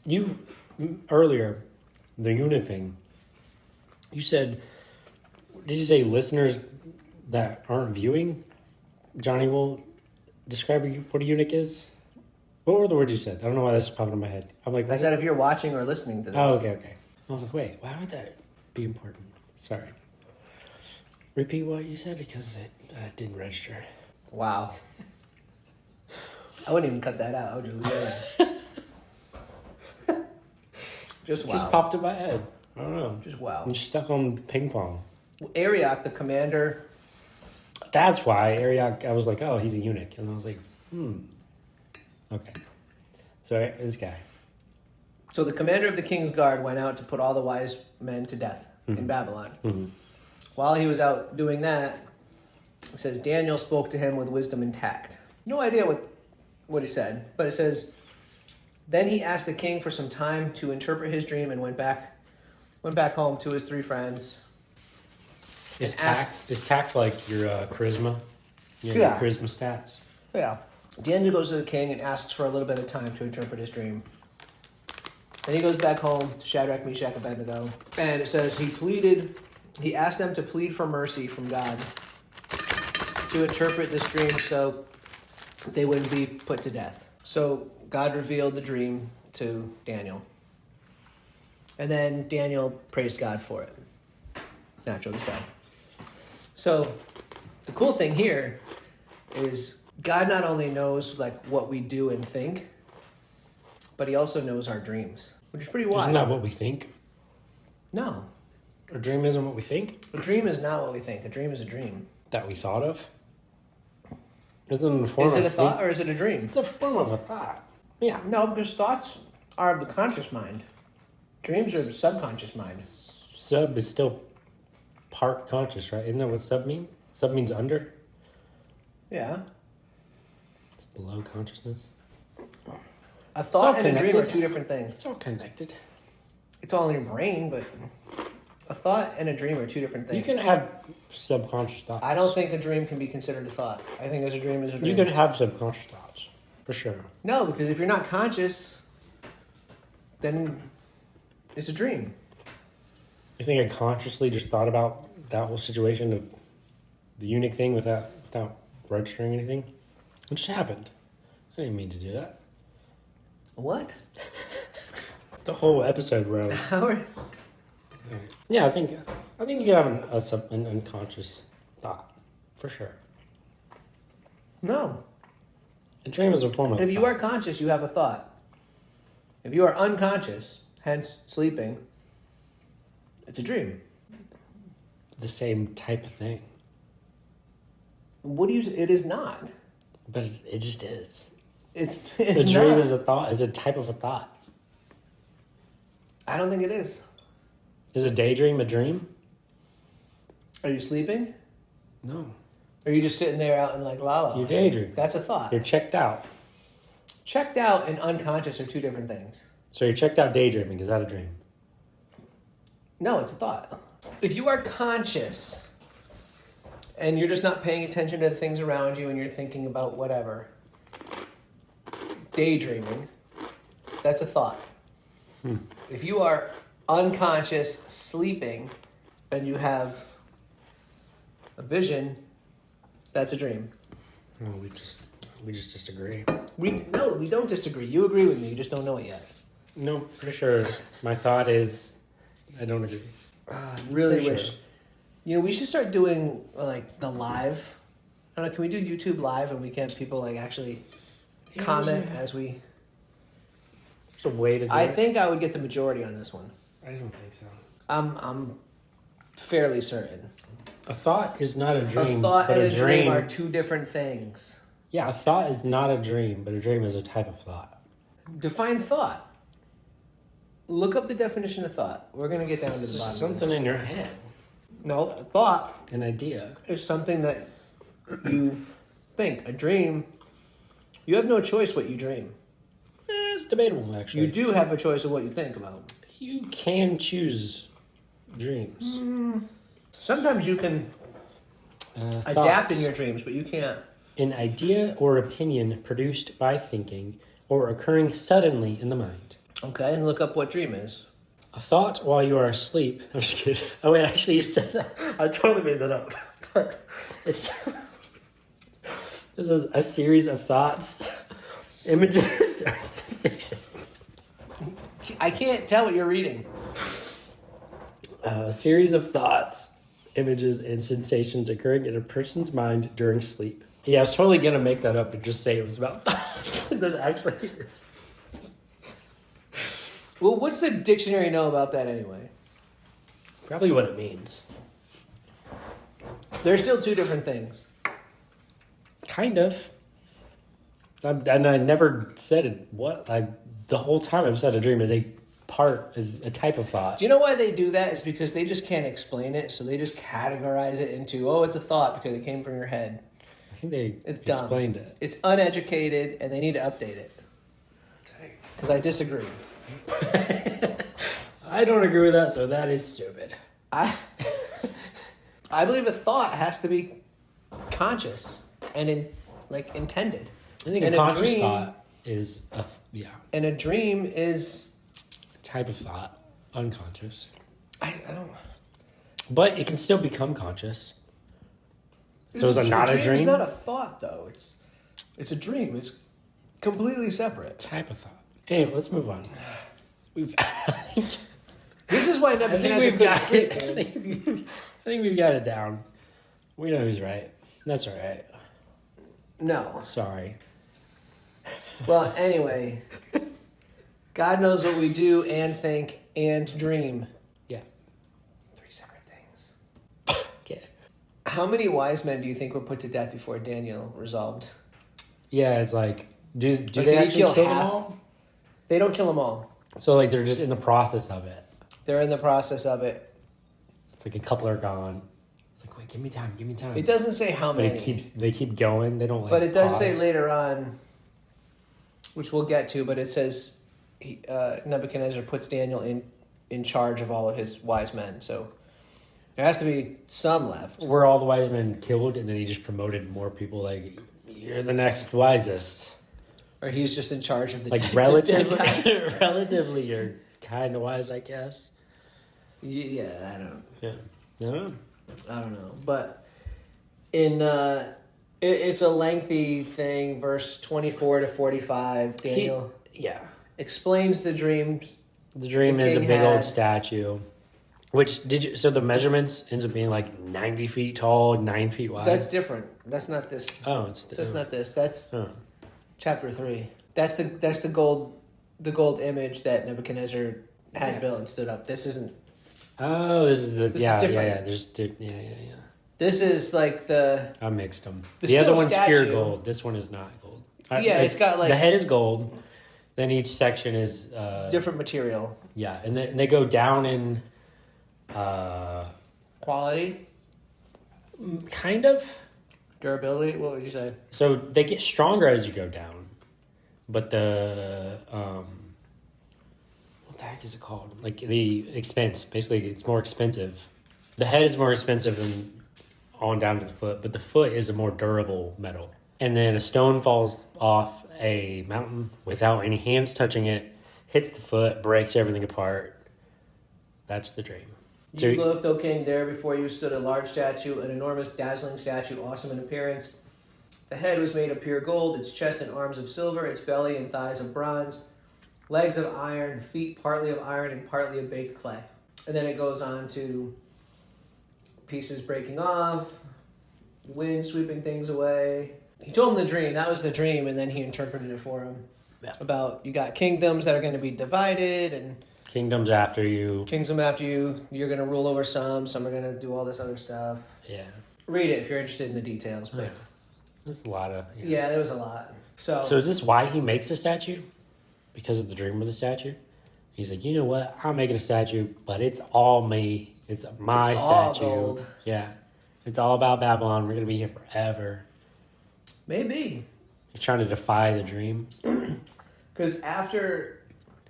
You, earlier, the eunuch thing, you said, did you say listeners that aren't viewing? Johnny will describe what a eunuch is? What were the words you said? I don't know why this is popping in my head. I'm like, I said if you're watching or listening to this. oh, okay. I was like, wait, why would that be important? Sorry. Repeat what you said because it didn't register. Wow. I wouldn't even cut that out. I would just leave it in. Just wow. Just popped in my head. I don't know. Just wow. I'm stuck on ping pong. Arioch, the commander. That's why Arioch, I was like, oh, he's a eunuch. And I was like, Okay. So this guy. So the commander of the king's guard went out to put all the wise men to death in Babylon. Mm-hmm. While he was out doing that, it says Daniel spoke to him with wisdom and tact. No idea what he said, but it says, then he asked the king for some time to interpret his dream and went back home to his 3 friends. Is tact like your charisma? Your charisma stats? Yeah. Daniel goes to the king and asks for a little bit of time to interpret his dream. Then he goes back home to Shadrach, Meshach, and Abednego. And it says he asked them to plead for mercy from God to interpret this dream so they wouldn't be put to death. So God revealed the dream to Daniel. And then Daniel praised God for it. Naturally so. So the cool thing here is God not only knows like what we do and think, but he also knows our dreams, which is pretty wild. Isn't that what we think? No. A dream isn't what we think? A dream is not what we think. A dream is a dream. That we thought of? Isn't it a form of a thought or is it a dream? It's a form of a thought. Yeah. No, because thoughts are of the conscious mind. Dreams are the subconscious mind. Sub is still part conscious, right? Isn't that what sub means? Sub means under? Yeah. It's below consciousness. A thought and a dream are 2 different things. It's all connected. It's all in your brain, but a thought and a dream are 2 different things. You can have subconscious thoughts. I don't think a dream can be considered a thought. I think as a dream is a dream. You can have subconscious thoughts, for sure. No, because if you're not conscious, then it's a dream. You think I consciously just thought about that whole situation of the eunuch thing without registering anything? It just happened. I didn't mean to do that. What? The whole episode rose. Yeah, I think you can have an unconscious thought, for sure. No. A dream is a form of If thought. you are conscious, you have a thought. If you are unconscious, hence sleeping, it's a dream. The same type of thing. It is not. But it just is. It's a dream is a thought, is a type of a thought. I don't think it is. Is a daydream a dream? Are you sleeping? No. Or are you just sitting there out in like la la? You daydream. That's a thought. You're checked out. Checked out and unconscious are 2 different things. So you're checked out daydreaming. Is that a dream? No, it's a thought. If you are conscious and you're just not paying attention to the things around you and you're thinking about whatever, daydreaming, that's a thought. If you are unconscious, sleeping, and you have a vision, that's a dream. No, we just disagree. We don't disagree. You agree with me. You just don't know it yet. No, pretty sure. My thought is, I don't agree. Really For wish. sure. You know, we should start doing like the live. I don't know. Can we do YouTube live and we can have people like actually comment as we? There's a way to do I it. think I would get the majority on this one. I don't think so. I'm fairly certain. A thought is not a dream. A thought but and a dream are two different things. Yeah, a thought is not a dream, but a dream is a type of thought. Define thought. Look up the definition of thought. We're gonna get down to the It's bottom. just something in your head, No, a thought an idea. is something that you think. A dream, you have no choice what you dream. It's debatable, actually. You do have a choice of what you think about. You can choose dreams. Sometimes you can adapt Thoughts. in your dreams, but you can't. An idea or opinion produced by thinking or occurring suddenly in the mind. Okay, and look up what dream is. A thought while you are asleep. I'm just kidding. Oh wait, actually you said that. I totally made that up. It's this is a series of thoughts, images, or sensations. I can't tell what you're reading. A series of thoughts, images, and sensations occurring in a person's mind during sleep. Yeah, I was totally gonna make that up and just say it was about thoughts, and then actually is. Well, what's the dictionary know about that anyway? Probably what it means. They're still two different things. Kind of. And I never said it. What? The whole time I've said a dream is a type of thought. Do you know why they do that? It's because they just can't explain it, so they just categorize it into, oh, it's a thought because it came from your head. I think they It's dumb. explained it. It's uneducated, and they need to update it. Because I disagree. I don't agree with that, so that is stupid. I believe a thought has to be conscious and intended. I think And a conscious dream- thought is And a dream is type of thought, unconscious. I don't. But it can still become conscious. So is it not a dream? It's not a thought though. It's a dream. It's completely separate. Type of thought. Anyway, let's move on. This is why I think Nebuchadnezzar we've couldn't got sleep. it. Man. I think we've got it down. We know who's right. That's all right. No. Sorry. Well, anyway, God knows what we do and think and dream. Yeah. Three separate things. Okay. How many wise men do you think were put to death before Daniel resolved? Yeah, it's like, do Like, they did he actually kill kill them half? all? They don't kill them all. So like they're just in the process of it. They're in the process of it. It's like a couple are gone. It's like, wait, give me time. It doesn't say how But many. they keep going. They don't like. But it does pause. say later on, which we'll get to, but it says Nebuchadnezzar puts Daniel in charge of all of his wise men. So there has to be some left. Were all the wise men killed, and then he just promoted more people? Like, you're the next wisest. Or he's just in charge of the Like the relatively, dead guy. relatively, you're kind of wise, I guess. Yeah, I don't. Yeah. I don't know, but in it's a lengthy thing. Verse 24 to 45, Daniel Yeah. explains the dreams. The dream The is a king big had- old statue. Which so the measurements ends up being like 90 feet tall, 9 feet wide. That's different. That's not this. Oh, it's That's not this. That's Oh. chapter 3. That's the gold image that Nebuchadnezzar had Yeah. built and stood up. This isn't. Oh, this is the This is yeah. different. There's yeah. This is like the. I mixed them. The The other still one's pure statue. gold. This one is not gold. Yeah, it's got, like- the head is gold. Then each section is Different material. Yeah, and they go down in Quality, kind of. durability. What would you say? So they get stronger as you go down, but the what the heck is it called? Like the expense. Basically, it's more expensive. The head is more expensive than on down to the foot, but the foot is a more durable metal. And then a stone falls off a mountain without any hands touching it, hits the foot, breaks everything apart, That's the dream. You looked, O king, there before you stood a large statue, an enormous, dazzling statue, awesome in appearance. The head was made of pure gold, its chest and arms of silver, its belly and thighs of bronze, legs of iron, feet partly of iron and partly of baked clay. And then it goes on to pieces breaking off, wind sweeping things away. He told him the dream. That was the dream, and then he interpreted it for him. Yeah. About you got kingdoms that are going to be divided, and Kingdoms after you. kingdom after you. You're going to rule over some are going to do all this other stuff. Yeah. Read it if you're interested in the details. But Yeah. There's a lot of... yeah, there was a lot. So is this why he makes the statue? Because of the dream of the statue? He's like, you know what? I'm making a statue, but it's all me. It's my it's all statue. gold. Yeah. It's all about Babylon. We're going to be here forever. Maybe. He's trying to defy the dream. Because after...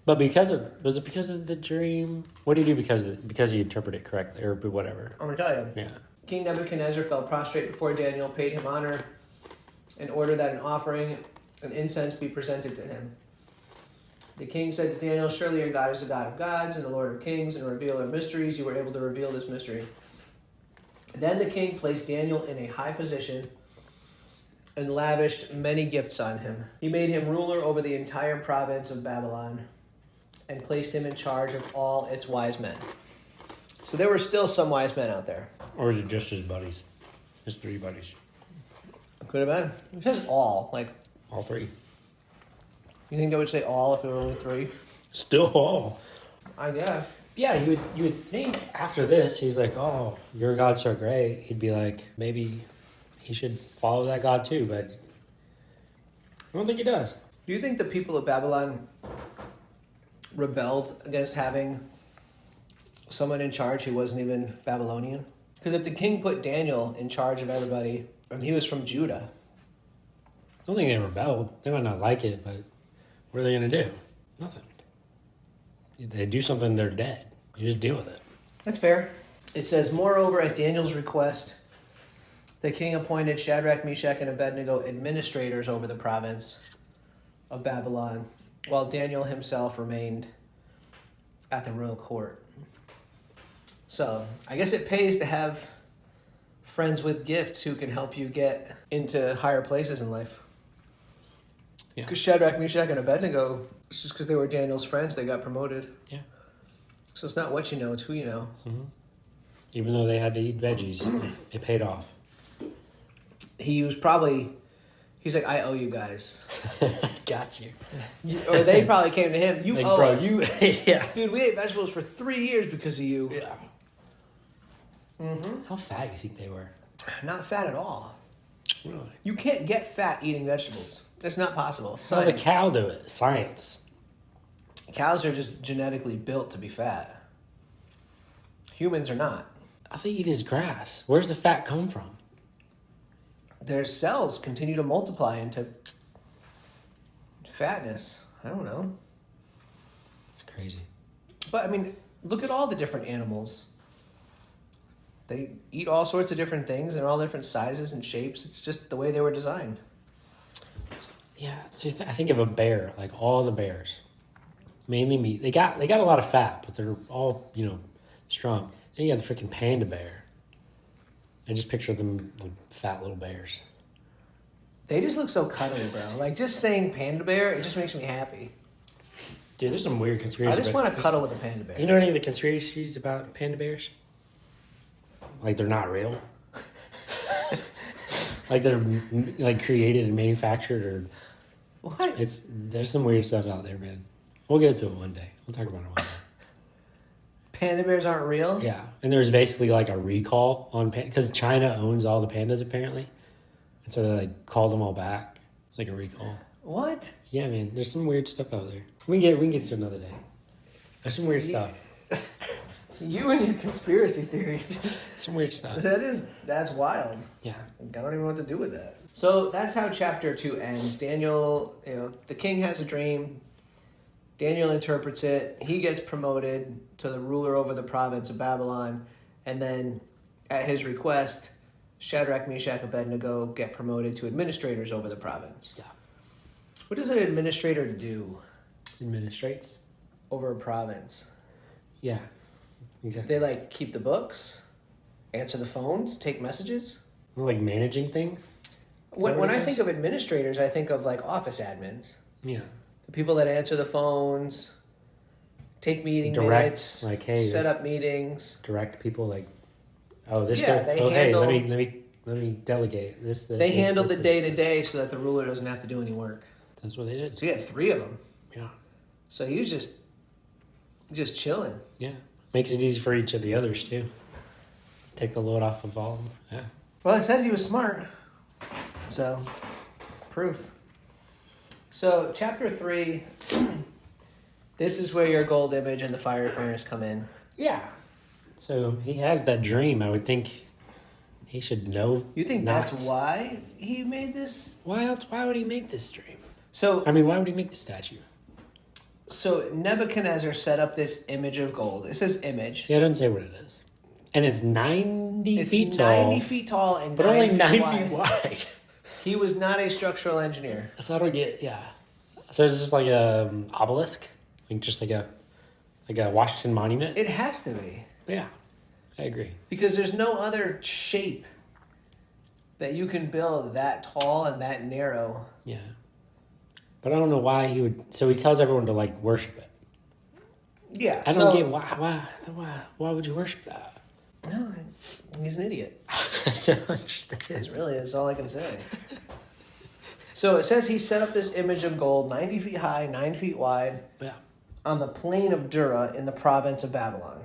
But was it because of the dream? What did he do because he interpreted it correctly or whatever? I'm going to tell you. Yeah. King Nebuchadnezzar fell prostrate before Daniel, paid him honor, and ordered that an offering and incense be presented to him. The king said to Daniel, surely your God is the God of gods and the Lord of kings and a revealer of mysteries. You were able to reveal this mystery. Then the king placed Daniel in a high position and lavished many gifts on him. He made him ruler over the entire province of Babylon and placed him in charge of all its wise men. So there were still some wise men out there. Or is it just his buddies? His 3 buddies. Could have been. It says all. Like, All 3. you think they would say all if there were only 3? Still all. I guess. Yeah, you would think after this, he's like, oh, your God's so great. He'd be like, maybe he should follow that God too, but I don't think he does. Do you think the people of Babylon rebelled against having someone in charge who wasn't even Babylonian? Because if the king put Daniel in charge of everybody, and he was from Judah. I don't think they rebelled. They might not like it, but what are they going to do? Nothing. They do something, they're dead. You just deal with it. That's fair. It says, moreover, at Daniel's request, the king appointed Shadrach, Meshach, and Abednego administrators over the province of Babylon, while Daniel himself remained at the royal court. So, I guess it pays to have friends with gifts who can help you get into higher places in life. Yeah. Because Shadrach, Meshach, and Abednego, it's just because they were Daniel's friends, they got promoted. Yeah. So it's not what you know, it's who you know. Mm-hmm. Even though they had to eat veggies, it paid off. He's like, I owe you guys. Got you. Or they probably came to him, you Like, owe bro, us. yeah. Dude, we ate vegetables for 3 years because of you. Yeah. Mm-hmm. How fat do you think they were? Not fat at all. Really? You can't get fat eating vegetables. It's not possible. How does a Science. cow do it? Science. Cows are just genetically built to be fat. Humans are not. All they eat is grass. Where's the fat come from? Their cells continue to multiply into fatness. I don't know. It's crazy. But, I mean, look at all the different animals. They eat all sorts of different things. They're all different sizes and shapes. It's just the way they were designed. Yeah, so I think of a bear, like all the bears, mainly meat. They got a lot of fat, but they're all, strong. Then you have the freaking panda bear. I just picture them like fat little bears. They just look so cuddly, bro. Like, just saying panda bear, it just makes me happy. Dude, there's some weird conspiracies. I just want to cuddle with a panda bear. You know any of the conspiracies about panda bears? Like they're not real? Like they're like created and manufactured or... What? There's some weird stuff out there, man. We'll get to it one day. We'll talk about it one day. Panda bears aren't real? Yeah, and there's basically like a recall on because China owns all the pandas apparently, and so they like called them all back, like a recall. What? Yeah, man. There's some weird stuff out there. We can get to another day. There's some weird stuff. You and your conspiracy theories, dude. Some weird stuff. That's wild. Yeah. I don't even know what to do with that. So that's how chapter 2 ends. Daniel, the king has a dream. Daniel interprets it. He gets promoted to the ruler over the province of Babylon. And then at his request, Shadrach, Meshach, Abednego get promoted to administrators over the province. Yeah. What does an administrator do Administrates. over a province? Yeah. Exactly. They like keep the books, answer the phones, take messages. Like managing things. When I think of administrators, I think of like office admins. Yeah. The people that answer the phones, take meeting Direct, minutes, like, hey, set up meetings. Direct people like, oh, this Yeah, guy. they Oh, handle- hey, let me delegate this. They handle the day to day so that the ruler doesn't have to do any work. That's what they did. So he had 3 of them. Yeah. So he was just chilling. Yeah. Makes it easy for each of the others too. Take the load off of all of them. Yeah. Well, I said he was smart. So, proof. So, chapter 3, this is where your gold image and the fiery furnace come in. Yeah. So he has that dream. I would think he should know. You think that's why he made this? Why else? Why would he make this dream? So, I mean, why would he make the statue? So Nebuchadnezzar set up this image of gold. It says image. Yeah, it doesn't say what it is. And it's 90 feet tall. 90 feet tall and but only 9 wide. feet wide. He was not a structural engineer. So I don't get, yeah. So it's just like a obelisk? Like just like a Washington monument? It has to be. Yeah, I agree. Because there's no other shape that you can build that tall and that narrow. Yeah. But I don't know why he would. So he tells everyone to like worship it. Yeah. I don't get why would you worship that? No, he's an idiot. I don't understand. That's all I can say. So it says he set up this image of gold, 90 feet high, 9 feet wide, Yeah. on the plain of Dura in the province of Babylon.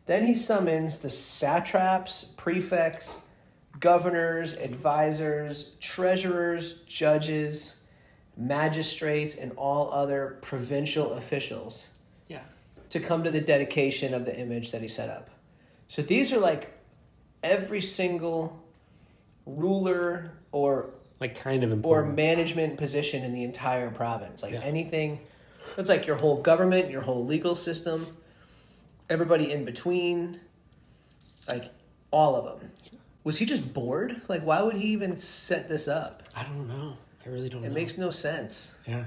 Then he summons the satraps, prefects, governors, advisors, treasurers, judges, magistrates, and all other provincial officials Yeah. to come to the dedication of the image that he set up. So these are like every single ruler or Like kind of or important. management position in the entire province. Like anything, it's like your whole government, your whole legal system, everybody in between, like all of them. Was he just bored? Like, why would he even set this up? I don't know. I really don't know. It makes no sense. Yeah.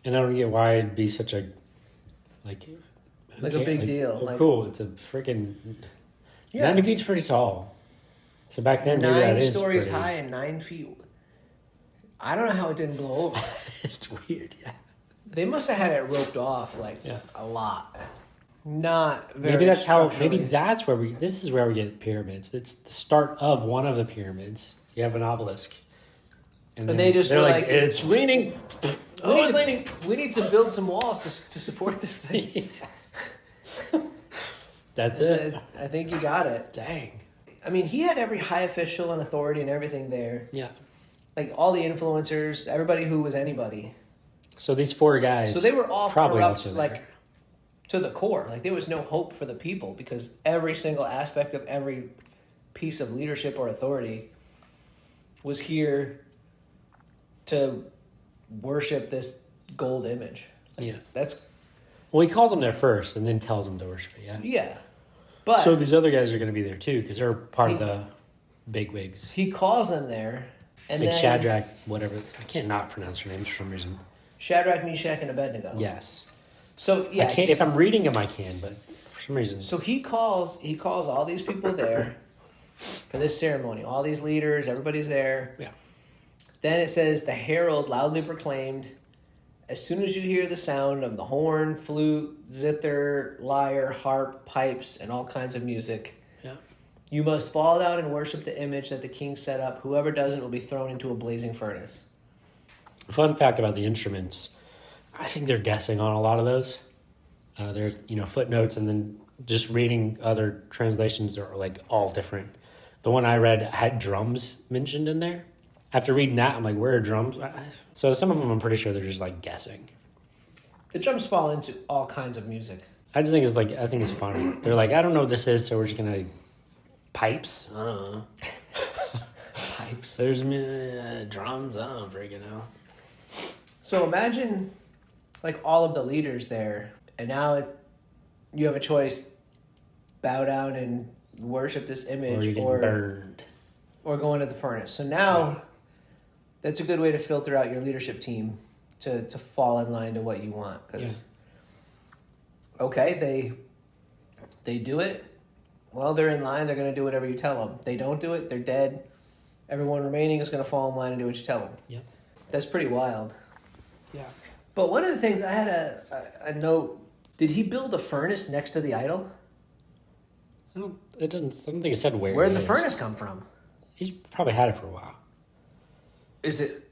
And I don't get why it'd be such a Like a big deal. Oh, Like, cool. It's a freaking 90 feet's pretty tall. So back then, maybe that 9 is stories pretty... high and 9 feet. I don't know how it didn't blow over. It's weird, yeah. They must have had it roped off like a lot. Not very. Maybe that's how. structurally- Maybe that's where we. This is where we get pyramids. It's the start of one of the pyramids. You have an obelisk, And they just they're were like, like, it's raining. Oh, it's raining. We need to build some walls to support this thing. That's it. I think you got it. Dang. I mean, he had every high official and authority and everything there. Yeah. Like all the influencers, everybody who was anybody. So these 4 guys. So they were all probably corrupt, also there. like to the core. Like there was no hope for the people because every single aspect of every piece of leadership or authority was here to worship this gold image. Yeah. That's Well, he calls them there first and then tells them to worship it. Yeah. yeah. But So these other guys are going to be there too because they're part of the bigwigs. he calls them there, and Like then Shadrach, whatever. I can't not pronounce their names for some reason. Shadrach, Meshach, and Abednego. Yes. So yeah, I can't. If I'm reading them, I can, but for some reason. so he calls all these people there for this ceremony. All these leaders, everybody's there. Yeah. Then it says the herald loudly proclaimed, "As soon as you hear the sound of the horn, flute, zither, lyre, harp, pipes, and all kinds of music, Yeah. you must fall down and worship the image that the king set up. Whoever doesn't will be thrown into a blazing furnace." Fun fact about the instruments, I think they're guessing on a lot of those. There's footnotes, and then just reading other translations are like all different. The one I read had drums mentioned in there. After reading that, I'm like, where are drums? So some of them, I'm pretty sure they're just like guessing. The drums fall into all kinds of music. I just think it's funny. They're like, I don't know what this is, so we're just gonna pipes. I don't know. Pipes. There's drums. I don't freaking know. So imagine, like, all of the leaders there, and now you have a choice: bow down and worship this Or image, you get burned. or go into the furnace. So now, that's a good way to filter out your leadership team to fall in line to what you want. Because, okay, They do it. Well, they're in line. They're going to do whatever you tell them. They don't do it. They're dead. Everyone remaining is going to fall in line and do what you tell them. Yep. That's pretty wild. Yeah. But one of the things I had a note. Did he build a furnace next to the idol? I don't think it said where. Where did the furnace come from? He's probably had it for a while. Is it?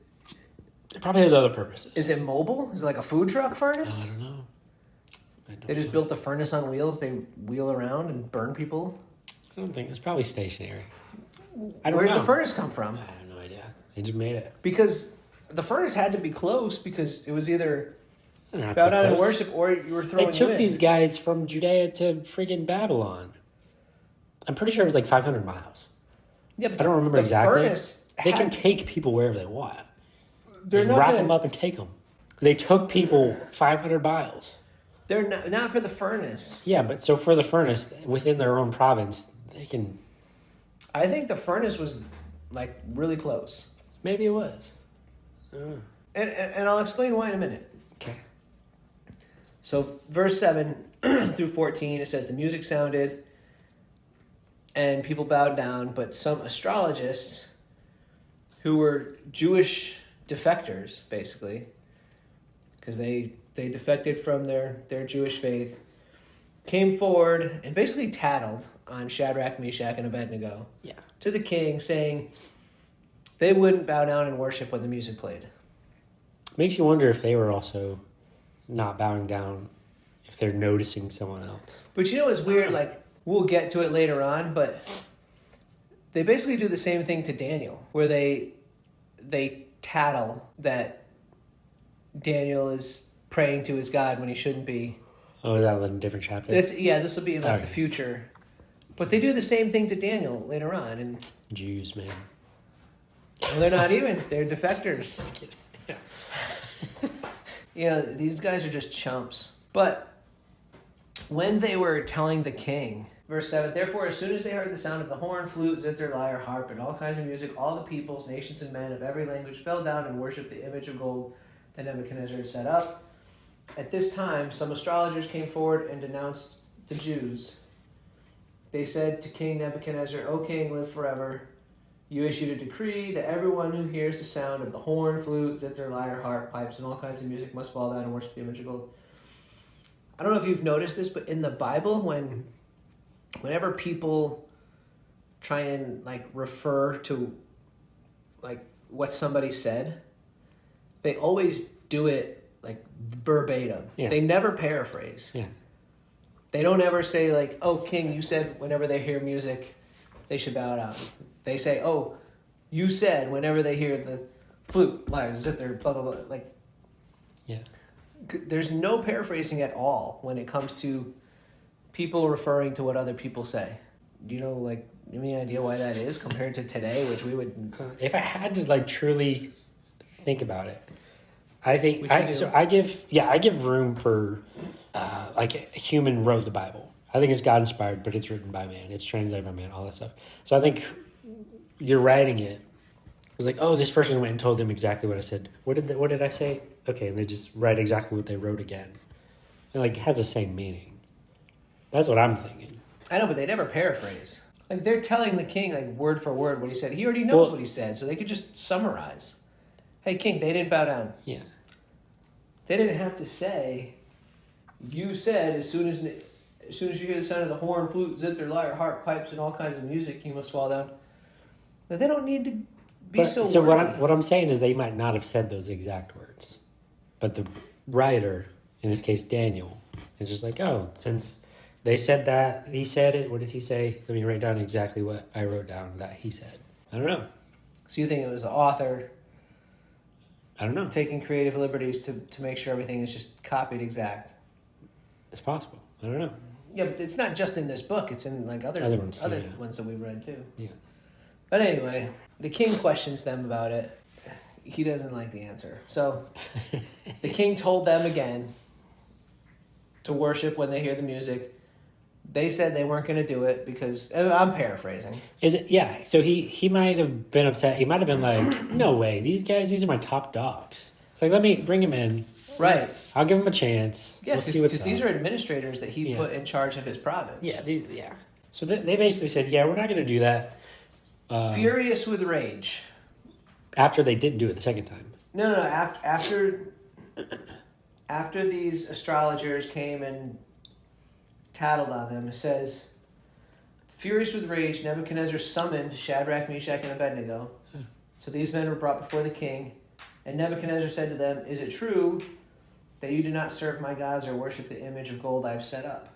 It probably has other purposes. Is it mobile? Is it like a food truck furnace? I don't know. They just built a furnace on wheels. They wheel around and burn people. I don't think it's probably stationary. Where did the furnace come from? I have no idea. They just made it. Because the furnace had to be close because it was either Not bow too down and close. worship or you were throwing. It took you in. these guys from Judea to freaking Babylon. I'm pretty sure it was like 500 miles. Yeah, but I don't remember the exactly. Furnace They can take people wherever they want. They're Just not wrap gonna, them up and take them. They took people 500 miles. They're not for the furnace. Yeah, but so for the furnace, within their own province, they can... I think the furnace was like really close. Maybe it was. I don't know. And I'll explain why in a minute. Okay. So verse 7 through 14, it says the music sounded and people bowed down, but some astrologists who were Jewish defectors, basically, because they defected from their Jewish faith, came forward and basically tattled on Shadrach, Meshach, and Abednego to the king, saying they wouldn't bow down and worship when the music played. Makes you wonder if they were also not bowing down, if they're noticing someone else. But you know what's weird? Like, we'll get to it later on, but they basically do the same thing to Daniel, where they tattle that Daniel is praying to his God when he shouldn't be. Oh, is that in a different chapter? This will be in like the future. But they do the same thing to Daniel later on. And Jews, man. well, they're not even. They're defectors. Just kidding. You know, these guys are just chumps. But when they were telling the king, verse 7, therefore, as soon as they heard the sound of the horn, flute, zither, lyre, harp, and all kinds of music, all the peoples, nations, and men of every language fell down and worshipped the image of gold that Nebuchadnezzar had set up. At this time, some astrologers came forward and denounced the Jews. They said to King Nebuchadnezzar, O king, live forever. You issued a decree that everyone who hears the sound of the horn, flute, zither, lyre, harp, pipes, and all kinds of music must fall down and worship the image of gold. I don't know if you've noticed this, but in the Bible, whenever people try and like refer to like what somebody said, they always do it like verbatim. Yeah. They never paraphrase. Yeah. They don't ever say like, "Oh, king, you said whenever they hear music, they should bow down." They say, "Oh, you said whenever they hear the flute, lyre, zither, blah blah blah." Like, Yeah. there's no paraphrasing at all when it comes to people referring to what other people say. Do you know, like, any idea why that is compared to today, which we would... If I had to, like, truly think about it, I think... Which you do. I give room for, like, a human wrote the Bible. I think it's God-inspired, but it's written by man. It's translated by man, all that stuff. So I think you're writing it. It's like, oh, this person went and told them exactly what I said. What did I say? Okay, and they just write exactly what they wrote again. And, like, it has the same meaning. That's what I'm thinking. I know, but they never paraphrase. Like, they're telling the king, like, word for word what he said. He already knows what he said, so they could just summarize. Hey, king, they didn't bow down. Yeah. They didn't have to say, you said, as soon as you hear the sound of the horn, flute, zither, lyre, harp, pipes, and all kinds of music, you must fall down. But they don't need to be so wordy. what I'm saying is they might not have said those exact words, but the writer, in this case Daniel, is just like, oh, since they said that, he said it. What did he say? Let me write down exactly what I wrote down that he said. I don't know. So you think it was the author I don't know. taking creative liberties to make sure everything is just copied exact? It's possible. I don't know. Yeah, but it's not just in this book. It's in like other ones that we've read too. Yeah. But anyway, the king questions them about it. He doesn't like the answer. So the king told them again to worship when they hear the music. They said they weren't going to do it because... I'm paraphrasing. Is it? Yeah. So he might have been upset. He might have been like, no way. These are my top dogs. It's like, let me bring him in. Right. I'll give him a chance. Yeah, we'll see what's because these are administrators that he put in charge of his province. Yeah. So they basically said, yeah, we're not going to do that. Furious with rage. After they didn't do it the second time. No. After these astrologers came and tattled on them, it says, furious with rage, Nebuchadnezzar summoned Shadrach, Meshach, and Abednego. So these men were brought before the king. And Nebuchadnezzar said to them, is it true that you do not serve my gods or worship the image of gold I have set up?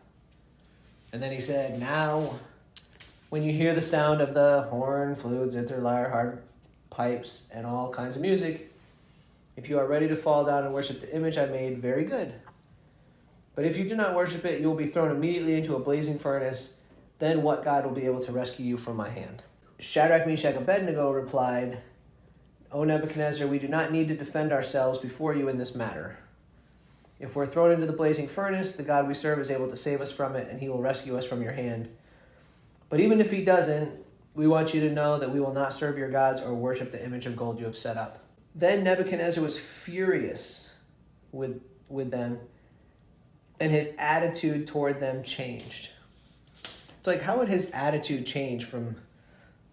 And then he said, now, when you hear the sound of the horn, flute, zither, lyre, harp, pipes, and all kinds of music, if you are ready to fall down and worship the image I made, very good. But if you do not worship it, you will be thrown immediately into a blazing furnace. Then what God will be able to rescue you from my hand? Shadrach, Meshach, and Abednego replied, O Nebuchadnezzar, we do not need to defend ourselves before you in this matter. If we're thrown into the blazing furnace, the God we serve is able to save us from it, and he will rescue us from your hand. But even if he doesn't, we want you to know that we will not serve your gods or worship the image of gold you have set up. Then Nebuchadnezzar was furious with them, and his attitude toward them changed. It's like, how would his attitude change from,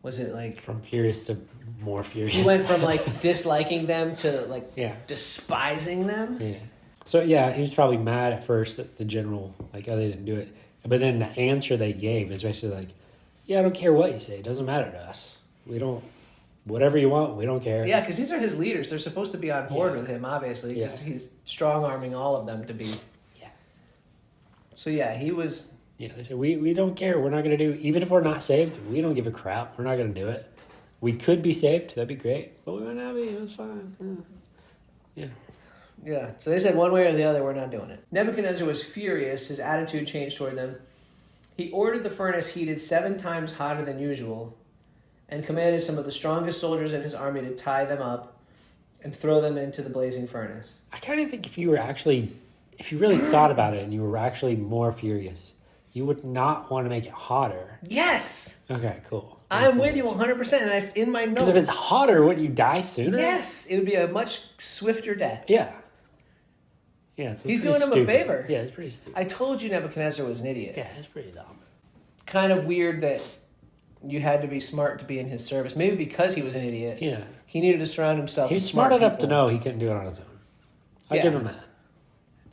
was it like... From furious to more furious. He went from like disliking them to like despising them. Yeah. So yeah, he was probably mad at first at the general, like, oh, they didn't do it. But then the answer they gave is basically like, yeah, I don't care what you say. It doesn't matter to us. We don't, whatever you want, we don't care. Yeah, because these are his leaders. They're supposed to be on board with him, obviously, because he's strong-arming all of them to be. Yeah. So yeah, he was... Yeah, they said, we don't care. We're not going to do, even if we're not saved, we don't give a crap. We're not going to do it. We could be saved. That'd be great. But we might not be. It's fine. Yeah. Yeah, so they said one way or the other, we're not doing it. Nebuchadnezzar was furious. His attitude changed toward them. He ordered the furnace heated 7 times hotter than usual and commanded some of the strongest soldiers in his army to tie them up and throw them into the blazing furnace. I kind of think if you really thought about it and you were actually more furious, you would not want to make it hotter. Yes! Okay, cool. I'm with you 100%, and that's in my notes. Because if it's hotter, wouldn't you die sooner? Yes, it would be a much swifter death. Yeah. Yeah, he's doing him a favor. Yeah, it's pretty stupid. I told you Nebuchadnezzar was an idiot. Yeah, it's pretty dumb. Kind of weird that you had to be smart to be in his service. Maybe because he was an idiot. Yeah. He needed to surround himself with He's smart enough to people. know he couldn't do it on his own. I'll give him that.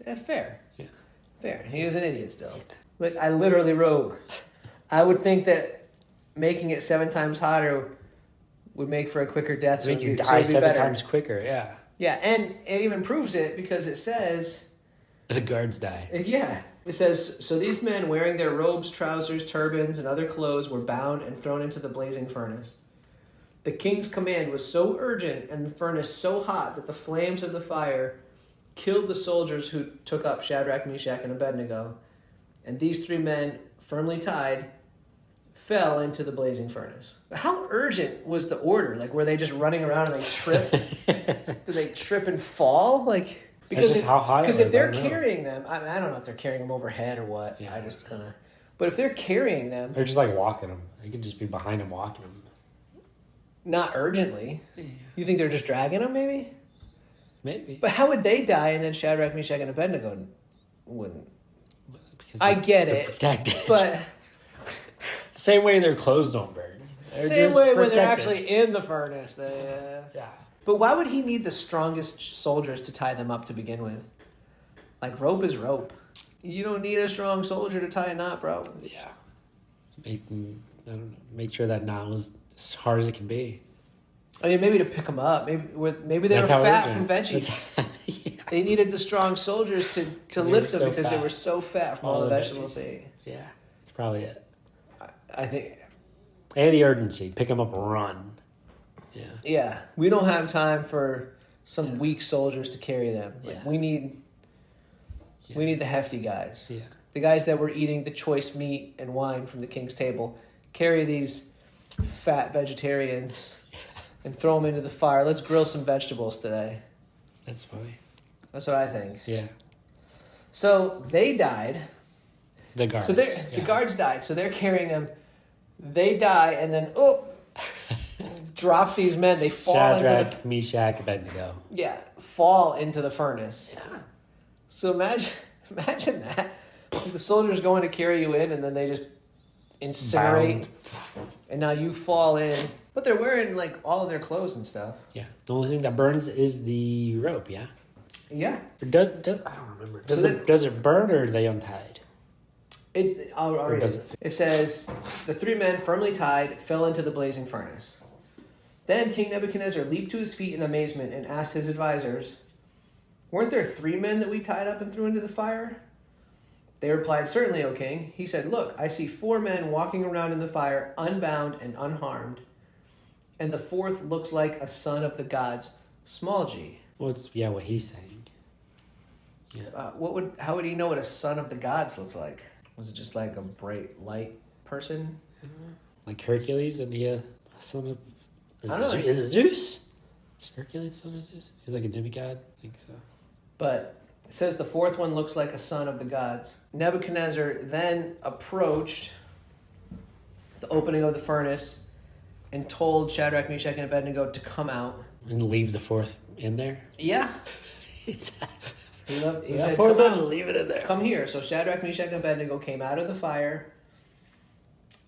Yeah, fair. Yeah. Fair. He was an idiot still. Like, I literally wrote, I would think that making it 7 times hotter would make for a quicker death. Make you die 7 times quicker, yeah. Yeah, and it even proves it because it says... The guards die. Yeah. It says, so these men wearing their robes, trousers, turbans, and other clothes were bound and thrown into the blazing furnace. The king's command was so urgent and the furnace so hot that the flames of the fire killed the soldiers who took up Shadrach, Meshach, and Abednego. And these 3 men, firmly tied, fell into the blazing furnace. How urgent was the order? Like, were they just running around and they tripped? Did they trip and fall? Like, because how hot it was, if they're carrying them, I don't know if they're carrying them overhead or what. Yeah. I just kind of. But if they're carrying them, they're just like walking them. They could just be behind them walking them. Not urgently. Yeah. You think they're just dragging them? Maybe. But how would they die and then Shadrach, Meshach, and Abednego wouldn't? Because I get they're it, protected. But same way their clothes don't burn. Same way when they're actually in the furnace. Yeah. But why would he need the strongest soldiers to tie them up to begin with? Like, rope is rope. You don't need a strong soldier to tie a knot, bro. Yeah. Make sure that knot was as hard as it can be. I mean, maybe to pick them up. Maybe they were fat from veggies. Yeah. They needed the strong soldiers to lift them because they were so fat from all the vegetables they ate. Yeah, that's probably it. I think. And the urgency. Pick them up and run. Yeah. Yeah. We don't have time for some weak soldiers to carry them. Like, we need the hefty guys. Yeah. The guys that were eating the choice meat and wine from the king's table. Carry these fat vegetarians and throw them into the fire. Let's grill some vegetables today. That's funny. That's what I think. Yeah. So they died. The guards. So the guards died. So they're carrying them. They die and then drop these men. They fall into Shadrach, Meshach, Abednego. fall into the furnace. Yeah. So imagine that. The soldiers going to carry you in, and then they just incinerate, and now you fall in. But they're wearing like all of their clothes and stuff. Yeah. The only thing that burns is the rope. Yeah. Yeah. Or does I don't remember. Does it burn or are they untied? It says the 3 men firmly tied fell into the blazing furnace. Then King Nebuchadnezzar leaped to his feet in amazement and asked his advisors, "Weren't there 3 men that we tied up and threw into the fire?" They replied, "Certainly, O king." He said, "Look, I see 4 men walking around in the fire, unbound and unharmed. And the 4th looks like a son of the gods, small g." Well, it's what he's saying. Yeah. How would he know what a son of the gods looks like? Was it just like a bright light person? Like Hercules and a son of... Is it Zeus? Is Hercules son of Zeus? He's like a demigod? I think so. But it says the 4th one looks like a son of the gods. Nebuchadnezzar then approached the opening of the furnace and told Shadrach, Meshach, and Abednego to come out. And leave the 4th in there? Yeah. He said, "Fourth one, leave it in there. Come here." So Shadrach, Meshach, and Abednego came out of the fire,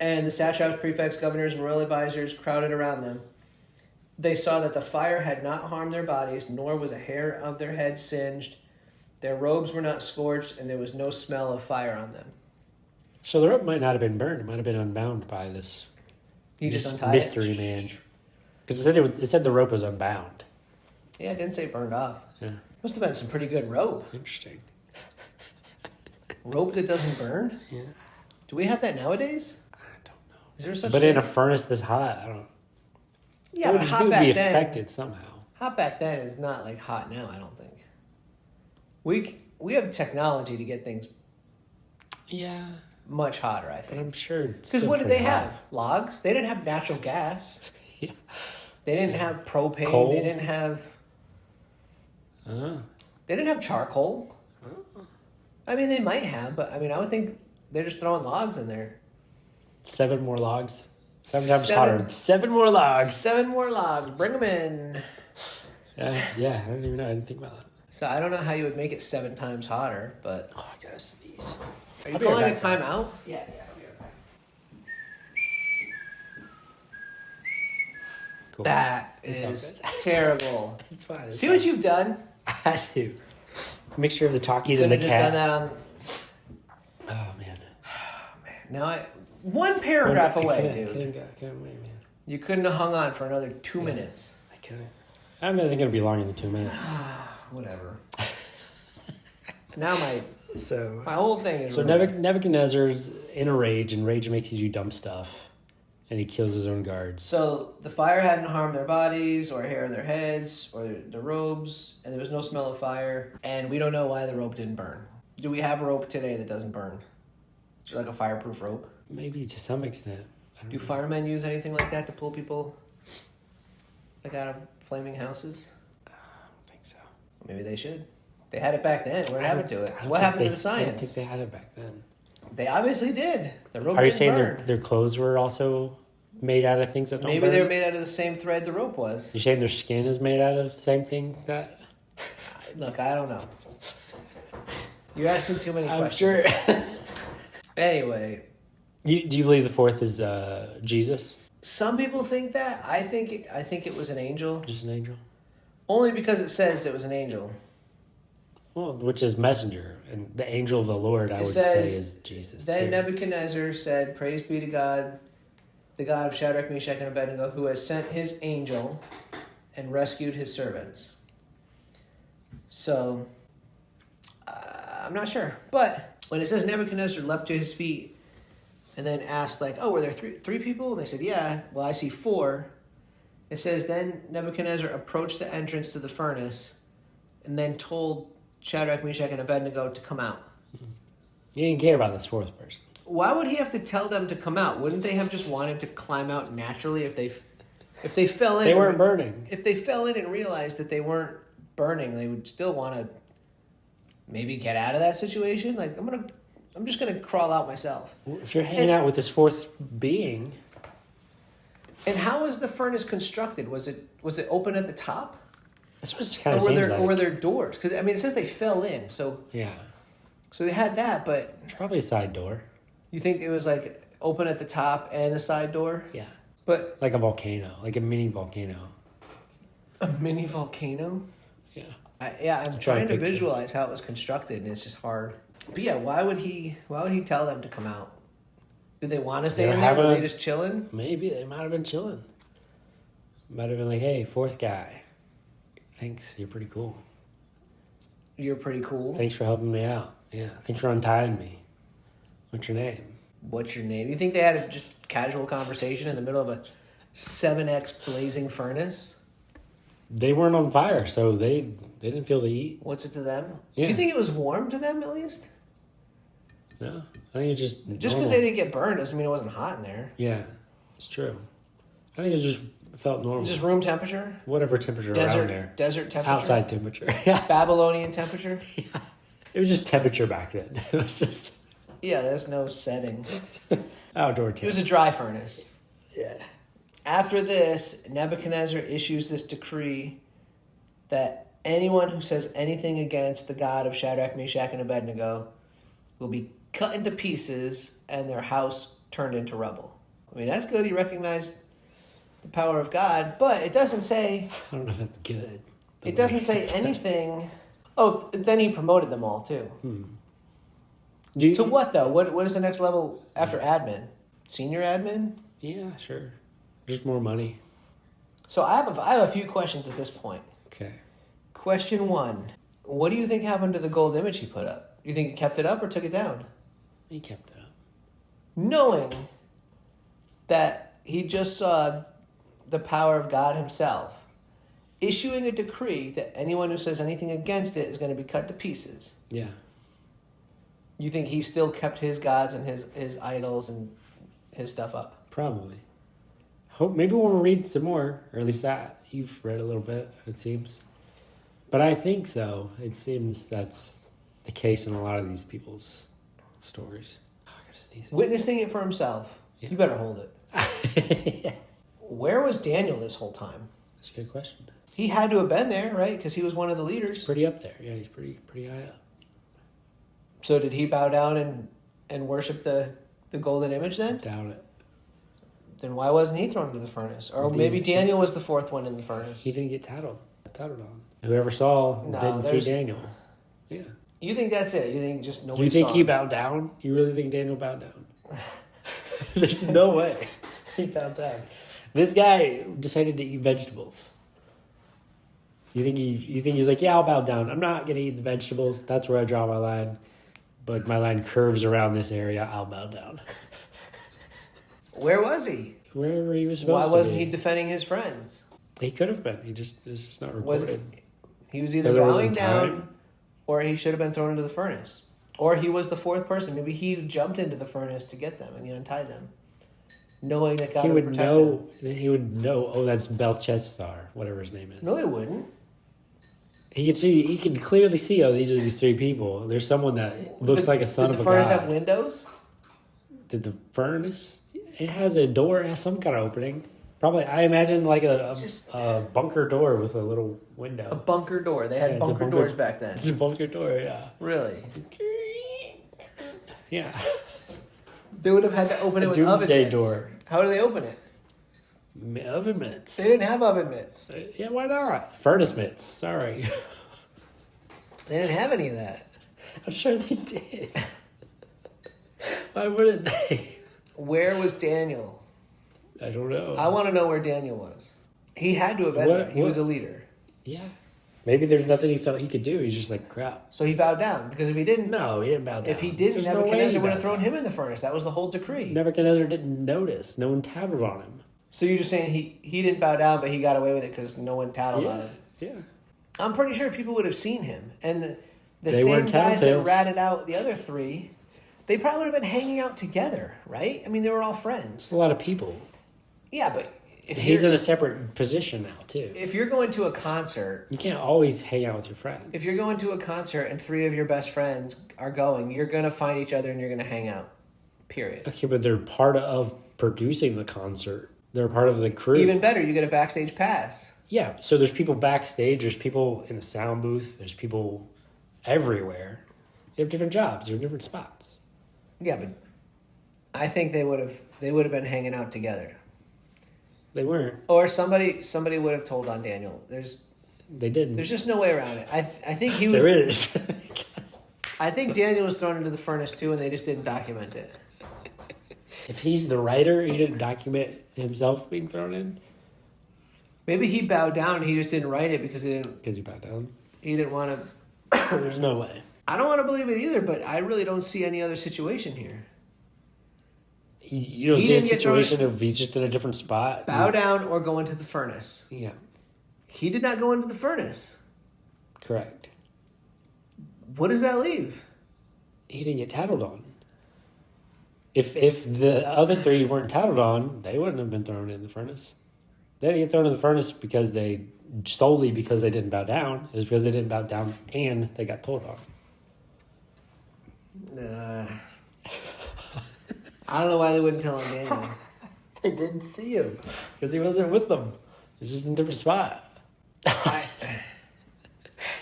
and the satraps, prefects, governors, and royal advisors crowded around them. They saw that the fire had not harmed their bodies, nor was a hair of their heads singed. Their robes were not scorched, and there was no smell of fire on them. So the rope might not have been burned. It might have been unbound by this He just untied mystery man. Because it said the rope was unbound. Yeah, it didn't say burned off. Yeah. Must have been some pretty good rope. Interesting. Rope that doesn't burn? Yeah. Do we have that nowadays? I don't know. Is there such But thing? in a furnace this hot, I don't... Yeah, but hot would back be then. affected somehow. Hot back then is not like hot now, I don't think. We have technology to get things Yeah. much hotter, I But think. I'm sure... Because what did they have? Logs? They didn't have natural gas. Yeah. They didn't have propane. Coal? They didn't have... They didn't have charcoal. I mean, they might have, but I mean, I would think they're just throwing logs in there. 7 more logs. 7 times hotter. 7 more logs. 7 more logs. Bring them in. Yeah, I don't even know. I didn't think about that. So I don't know how you would make it 7 times hotter, but... Oh, I gotta sneeze. Are you calling a timeout? Yeah, I'll be right back. Cool. That is terrible. It's fine. See what you've done? I do. Mixture of the Takis Could and the have just cat. done that on... Oh, man. Now, one paragraph away, I dude. couldn't wait, man. You couldn't have hung on for another 2 minutes. I couldn't. I mean, I think it'll be longer than 2 minutes. Whatever. Now my So whole thing is... So Nebuchadnezzar's in a rage, and rage makes you do dumb stuff. And he kills his own guards. So the fire hadn't harmed their bodies or hair of their heads or their robes, and there was no smell of fire. And we don't know why the rope didn't burn. Do we have a rope today that doesn't burn? Is it like a fireproof rope? Maybe to some extent. Do firemen use anything like that to pull people like out of flaming houses? I don't think so. Maybe they should. They had it back then. What happened to it? What happened to the science? I don't think they had it back then. They obviously did. The rope Are you didn't saying burn. their clothes were also made out of things that don't Maybe burn? they're made out of the same thread the rope was. You saying their skin is made out of the same thing that? Look, I don't know. You're asking too many I'm questions. sure. Anyway. Do you believe the 4th is Jesus? Some people think that. I think it was an angel. Just an angel? Only because it says it was an angel. Well, which is messenger. And the angel of the Lord, I would say, is Jesus. Then too. Nebuchadnezzar said, "Praise be to God, the God of Shadrach, Meshach, and Abednego, who has sent his angel and rescued his servants." So, I'm not sure. But when it says Nebuchadnezzar leapt to his feet and then asked, like, "Oh, were there three people?" And they said, "Yeah." "Well, I see 4. It says, then Nebuchadnezzar approached the entrance to the furnace and then told Shadrach, Meshach, and Abednego to come out. You didn't care about this 4th person. Why would he have to tell them to come out? Wouldn't they have just wanted to climb out naturally if they fell in? They weren't burning. If they fell in and realized that they weren't burning, they would still want to maybe get out of that situation. Like, I'm just gonna crawl out myself. If you're hanging out with this 4th being, And how was the furnace constructed? Was it open at the top? That's what it kind of seems like. Or were there doors? Because I mean, it says they fell in, so Yeah. so they had that, but It's probably a side door. you think it was like open at the top and a side door? Yeah. But Like a volcano, like a mini volcano. a mini volcano? Yeah. I'm trying to visualize how it was constructed, and it's just hard. But yeah, why would he tell them to come out? Did they want to stay in there? Were they just chilling? Maybe they might have been chilling. Might have been like, hey, fourth guy. Thanks, you're pretty cool. You're pretty cool. Thanks for helping me out. Yeah, thanks for untying me. What's your name? What's your name? You think they had a just casual conversation in the middle of a 7X blazing furnace? They weren't on fire, so they didn't feel the heat. What's it to them? Yeah. Do you think it was warm to them at least? No, I think it's just Because they didn't get burned doesn't mean it wasn't hot in there. Yeah, it's true. I think it just felt normal. Just room temperature? Whatever temperature around there. Desert temperature? Outside temperature. Yeah. Babylonian temperature? Yeah. It was just temperature back then. It was just Yeah, there's no setting. outdoor It was temperature. a dry furnace. Yeah. After this, Nebuchadnezzar issues this decree that anyone who says anything against the God of Shadrach, Meshach, and Abednego will be cut into pieces and their house turned into rubble. I mean, that's good. He recognized the power of God, but it doesn't say... I don't know if that's good. It doesn't say anything... Oh, then he promoted them all, too. To what, though? What is the next level after admin? Senior admin? Yeah, sure. Just more money. So I have a few questions at this point. Okay. Question 1. What do you think happened to the gold image he put up? Do you think he kept it up or took it down? He kept it up. Knowing that he just saw the power of God himself issuing a decree that anyone who says anything against it is going to be cut to pieces. Yeah. You think he still kept his gods and his idols and his stuff up? Probably. Hope maybe we'll read some more, or at least that you've read a little bit, it seems. But I think so. It seems that's the case in a lot of these people's stories. Oh, I gotta sneeze. Witnessing it for himself. Yeah. You better hold it. Yeah. Where was Daniel this whole time? That's a good question. He had to have been there, right? Because he was one of the leaders. He's pretty up there. Yeah, he's pretty high up. So did he bow down and worship the golden image then? Doubt it. Then why wasn't he thrown into the furnace? Or maybe Daniel was the fourth one in the furnace. He didn't get tattled on. Whoever saw didn't see Daniel. Yeah. You think that's it? You think just Do nobody you think saw he him? bowed down? You really think Daniel bowed down? There's no way he bowed down. This guy decided to eat vegetables. You think he's like, yeah, I'll bow down. I'm not gonna eat the vegetables. That's where I draw my line. But my line curves around this area. I'll bow down. Where was he? Wherever he was supposed to be. Why wasn't he defending his friends? He could have been. It's just not recorded. He was either There bowing wasn't down, time. or he should have been thrown into the furnace. Or he was the fourth person. Maybe he jumped into the furnace to get them and he untied them, knowing that God He would would protect know. them. He would know. Oh, that's Belshazzar, whatever his name is. No, he wouldn't. He could see. He could clearly see. Oh, these are these three people. There's someone that looks like a son of a god. Did the furnace have windows? Did the furnace? It has a door. It has some kind of opening. Probably, I imagine like a bunker door with a little window. A bunker door. They had Yeah, it's a bunker doors back then. It's a bunker door. Yeah. Really? Yeah. They would have had to open it with oven Doomsday mitts. door. How do they open it? Oven mitts. They didn't have oven mitts. Yeah, why not? Furnace mitts. Sorry. They didn't have any of that. I'm sure they did. Why wouldn't they? Where was Daniel? I don't know. I want to know where Daniel was. He had to have been there. He was a leader. Yeah. Maybe there's nothing he felt he could do. He's just like, crap. So he bowed down. Because if he didn't, No, he didn't bow down. if he didn't, There's no way Nebuchadnezzar he would have bowed thrown down. him in the furnace. That was the whole decree. Nebuchadnezzar didn't notice. No one tattled on him. So you're just saying he didn't bow down, but he got away with it because no one tattled on Yeah. him. Yeah. I'm pretty sure people would have seen him. And the They same weren't guys that tattletales. ratted out the other three, they probably would have been hanging out together, right? I mean, they were all friends. It's a lot of people. Yeah, but if He's you're, in a separate position now, too. if you're going to a concert, You can't always hang out with your friends. if you're going to a concert and three of your best friends are going, you're going to find each other and you're going to hang out. Period. Okay, but they're part of producing the concert. They're part of the crew. Even better, you get a backstage pass. Yeah, so there's people backstage, there's people in the sound booth, there's people everywhere. They have different jobs, they're different spots. Yeah, but I think they would have been hanging out together. They weren't. Or somebody would have told on Daniel. They didn't. There's just no way around it. I think he was. There is. I think Daniel was thrown into the furnace too, and they just didn't document it. If he's the writer, he didn't document himself being thrown in. Maybe he bowed down. And he just didn't write it because he didn't. Because he bowed down. He didn't want to. There's no way. I don't want to believe it either, but I really don't see any other situation here. You don't see a situation if he's just in a different spot. Bow down or go into the furnace. Yeah. He did not go into the furnace. Correct. What does that leave? He didn't get tattled on. If the other three weren't tattled on, they wouldn't have been thrown in the furnace. They didn't get thrown in the furnace because they didn't bow down. It was because they didn't bow down and they got told on. I don't know why they wouldn't tell him Daniel. They didn't see him because he wasn't with them. He's just in a different spot.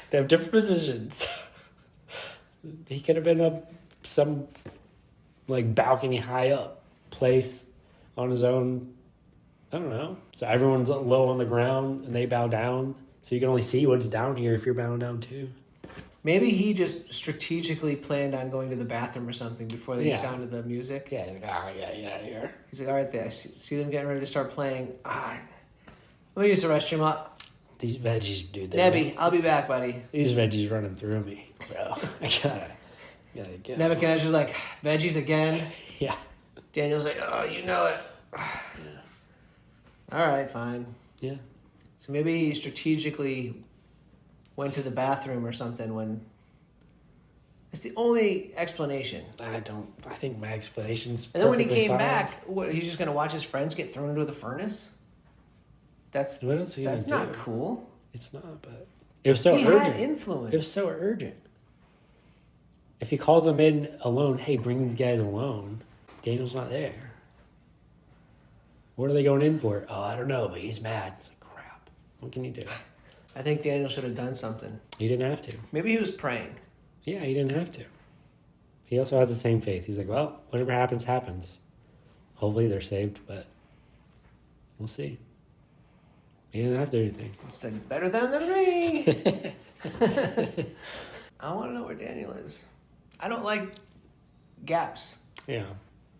They have different positions. He could have been some like balcony high up place on his own. I don't know. So everyone's low on the ground and they bow down. So you can only see what's down here if you're bowing down too. Maybe he just strategically planned on going to the bathroom or something before they sounded the music. Yeah, he's like, yeah, get out of here. He's like, all right, I see them getting ready to start playing. Let me use the restroom. These veggies, dude. Nebby, I'll be back, buddy. These veggies running through me, bro. I gotta get. Nebuchadnezzar's like, veggies again? Yeah. Daniel's like, oh, you know it. Yeah. All right, fine. Yeah. So maybe he strategically went to the bathroom or something when... It's the only explanation. I think my explanation's And then when he perfectly came fine. back, he's just going to watch his friends get thrown into the furnace? That's not cool. It's not, but it was so he urgent. Had influence. It was so urgent. If he calls them in alone, hey, bring these guys alone, Daniel's not there. What are they going in for? Oh, I don't know, but he's mad. It's like, crap. What can you do? I think Daniel should have done something. He didn't have to. Maybe he was praying. Yeah, he didn't have to. He also has the same faith. He's like, well, whatever happens, happens. Hopefully they're saved, but we'll see. He didn't have to do anything. It's like, better than me. I want to know where Daniel is. I don't like gaps Yeah.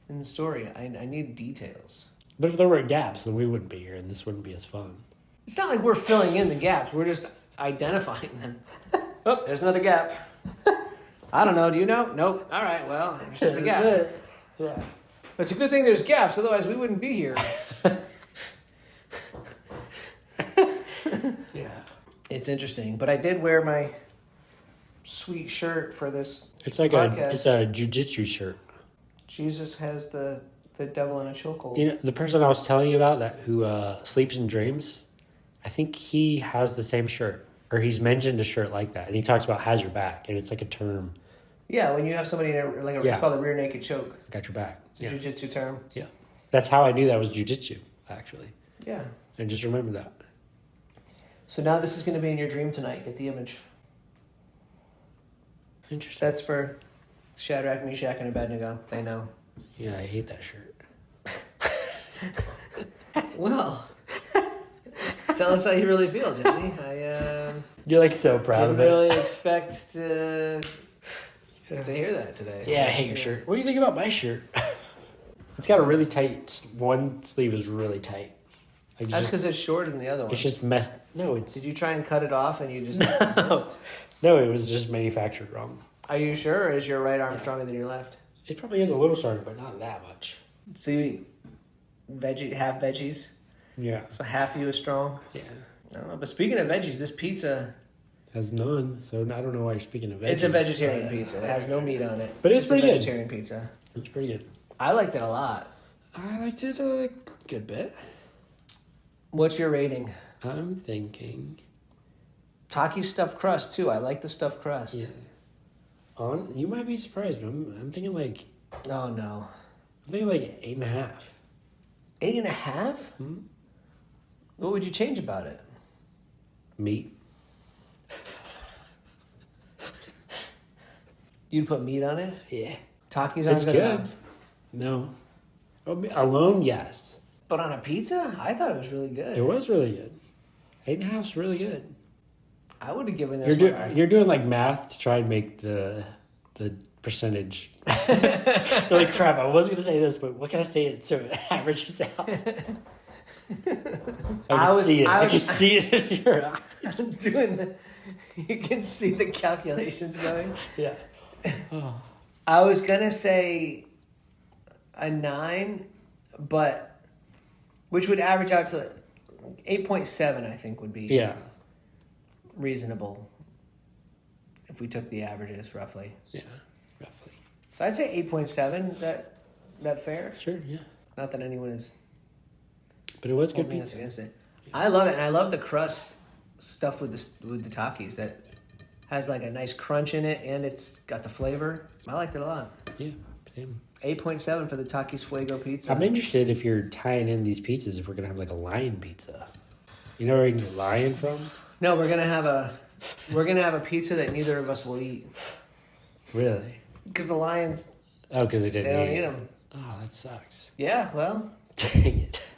in the story. I need details. But if there were gaps, then we wouldn't be here, and this wouldn't be as fun. It's not like we're filling in the gaps. We're just identifying them. Oh, there's another gap. I don't know. Do you know? Nope. All right. Well, it's just a gap. That's it. Yeah. But it's a good thing there's gaps. Otherwise, we wouldn't be here. Yeah. It's interesting. But I did wear my sweet shirt for this It's like podcast. a jujitsu shirt. Jesus has the devil in a chokehold. You know, the person I was telling you about that who sleeps in dreams, I think he has the same shirt. Or he's mentioned a shirt like that. And he talks about has your back. And it's like a term. Yeah, when you have somebody in it's called a rear naked choke. Got your back. It's a jiu-jitsu term. Yeah. That's how I knew that was jujitsu, actually. Yeah. I just remembered that. So now this is going to be in your dream tonight. Get the image. Interesting. That's for Shadrach, Meshach, and Abednego. They know. Yeah, I hate that shirt. Well, tell us how you really feel, Jimmy. You're like so proud didn't of it. really expect to hear that today. Yeah, I hate your shirt. What do you think about my shirt? It's got a really tight, one sleeve is really tight. Like That's because it's shorter than the other one. It's just messed. No, it's. Did you try and cut it off and you just No, it was just manufactured wrong. Are you sure, or is your right arm stronger than your left? It probably is a little stronger, but not that much. So you eat half veggies? Yeah. So half you is strong? Yeah. I don't know. But speaking of veggies, this pizza... Has none, so I don't know why you're speaking of veggies. It's a vegetarian pizza. It has no meat on it. But it's pretty a good. vegetarian pizza. It's pretty good. I liked it a lot. I liked it a good bit. What's your rating? I'm thinking... Takis stuffed crust, too. I like the stuffed crust. Yeah. You might be surprised, but I'm thinking like... Oh, no. I'm thinking like 8.5. 8.5? Hmm? What would you change about it? Meat. You'd put meat on it? Yeah. Takis aren't It's good good. enough. No. Alone, yes. But on a pizza? I thought it was really good. It was really good. 8.5 is really good. I would have given this one. You're doing like math to try and make the percentage. You're like, crap, I was going to say this, but what can I say it so it averages out? I can see it in your eyes. You can see the calculations going. Yeah. Oh. I was going to say a 9, but which would average out to 8.7, I think would be reasonable if we took the averages roughly. Yeah, roughly. So I'd say 8.7. Is that fair? Sure, yeah. Not that anyone is. But it was good holding us pizza. against it. I love it, and I love the crust stuffed with the Takis that has like a nice crunch in it, and it's got the flavor. I liked it a lot. Yeah, same. 8.7 for the Takis Fuego pizza. I'm interested if you're tying in these pizzas if we're gonna have like a lion pizza. You know where you can get lion from? No, we're gonna have a pizza that neither of us will eat Really? because the Lions Oh, because they they didn't don't eat eat it. them. Oh, that sucks. Yeah, well, Dang it.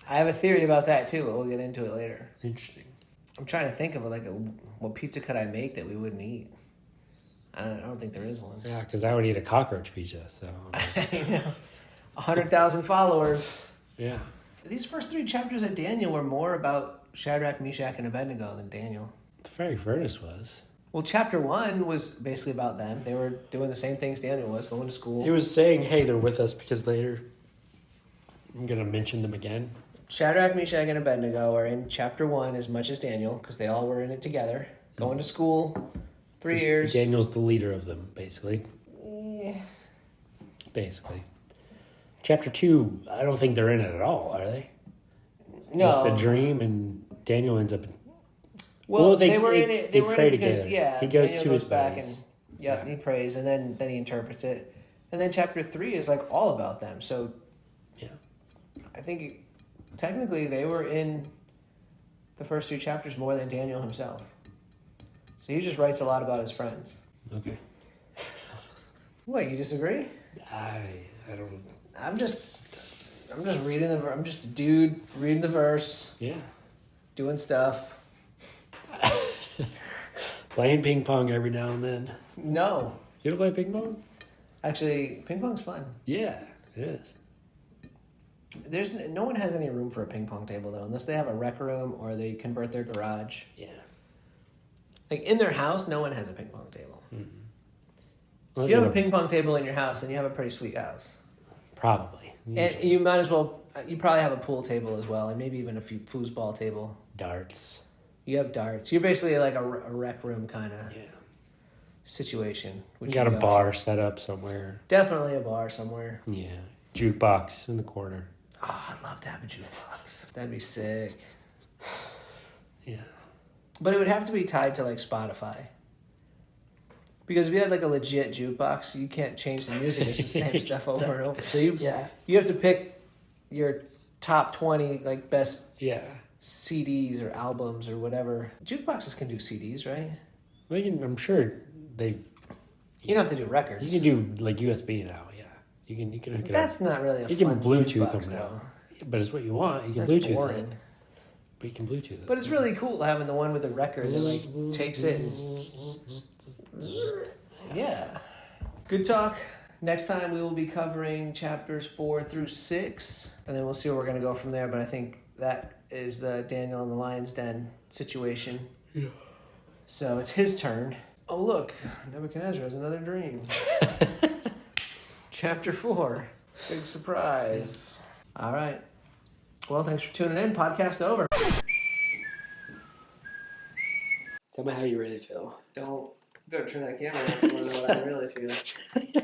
I have a theory about that too, but we'll get into it later. Interesting. I'm trying to think of what pizza could I make that we wouldn't eat. I don't think there is one. Yeah, because I would eat a cockroach pizza. So. I know. 100,000 followers. Yeah. These first 3 chapters of Daniel were more about Shadrach, Meshach, and Abednego than Daniel. The fairy furnace was. Well, chapter 1 was basically about them. They were doing the same things Daniel was, going to school. He was saying, "Hey, they're with us," because later I'm gonna mention them again. Shadrach, Meshach, and Abednego are in chapter 1 as much as Daniel, because they all were in it together. Going to school, 3 years. Daniel's the leader of them, basically. Eh. Basically. Chapter 2, I don't think they're in it at all, are they? No. It's the dream, and Daniel ends up. Well, they were in it. they They were pray in it because, together. yeah, He goes Daniel to his back buddies. and he prays, and then he interprets it. And then chapter 3 is like all about them. So Yeah. I think technically they were in the first 2 chapters more than Daniel himself. So he just writes a lot about his friends. Okay. What, you disagree? I don't. I'm just reading I'm just a dude reading the verse, Yeah. doing stuff. Playing ping pong every now and then. No. You don't play ping pong? Actually, ping pong's fun. Yeah, it is. There's no one has any room for a ping pong table though, unless they have a rec room or they convert their garage. Yeah. Like in their house, no one has a ping pong table. Well, If you have a ping pong table in your house, then you have a pretty sweet house. Probably. And you might as well. You probably have a pool table as well, and maybe even a foosball table. Darts. You have darts. You're basically like a rec room kind of Yeah. situation. You got a bar set up somewhere. Definitely a bar somewhere. Yeah. Jukebox in the corner. Oh, I'd love to have a jukebox. That'd be sick. Yeah. But it would have to be tied to like Spotify. Because if you had like a legit jukebox, you can't change the music. It's the same stuff over and over. So you have to pick your top 20 like best Yeah. CDs or albums or whatever. Jukeboxes can do CDs, right? Well, I'm sure they. You don't have to do records. You can do like USB now. Yeah. You can hook it That's up. not really a You can fun Bluetooth jukebox, them now. though. But it's what you want. You can That's Bluetooth boring. it. But you can Bluetooth it. But it's really cool having the one with the record that like takes it and... Yeah. Good talk. Next time we will be covering chapters 4 through 6, and then we'll see where we're going to go from there. But I think that is the Daniel and the Lion's Den situation. Yeah. So it's his turn. Oh, look. Nebuchadnezzar has another dream. Chapter 4. Big surprise. All right. Well, thanks for tuning in. Podcast over. Tell me how you really feel. Don't. You better turn that camera off if you want to know what I really feel.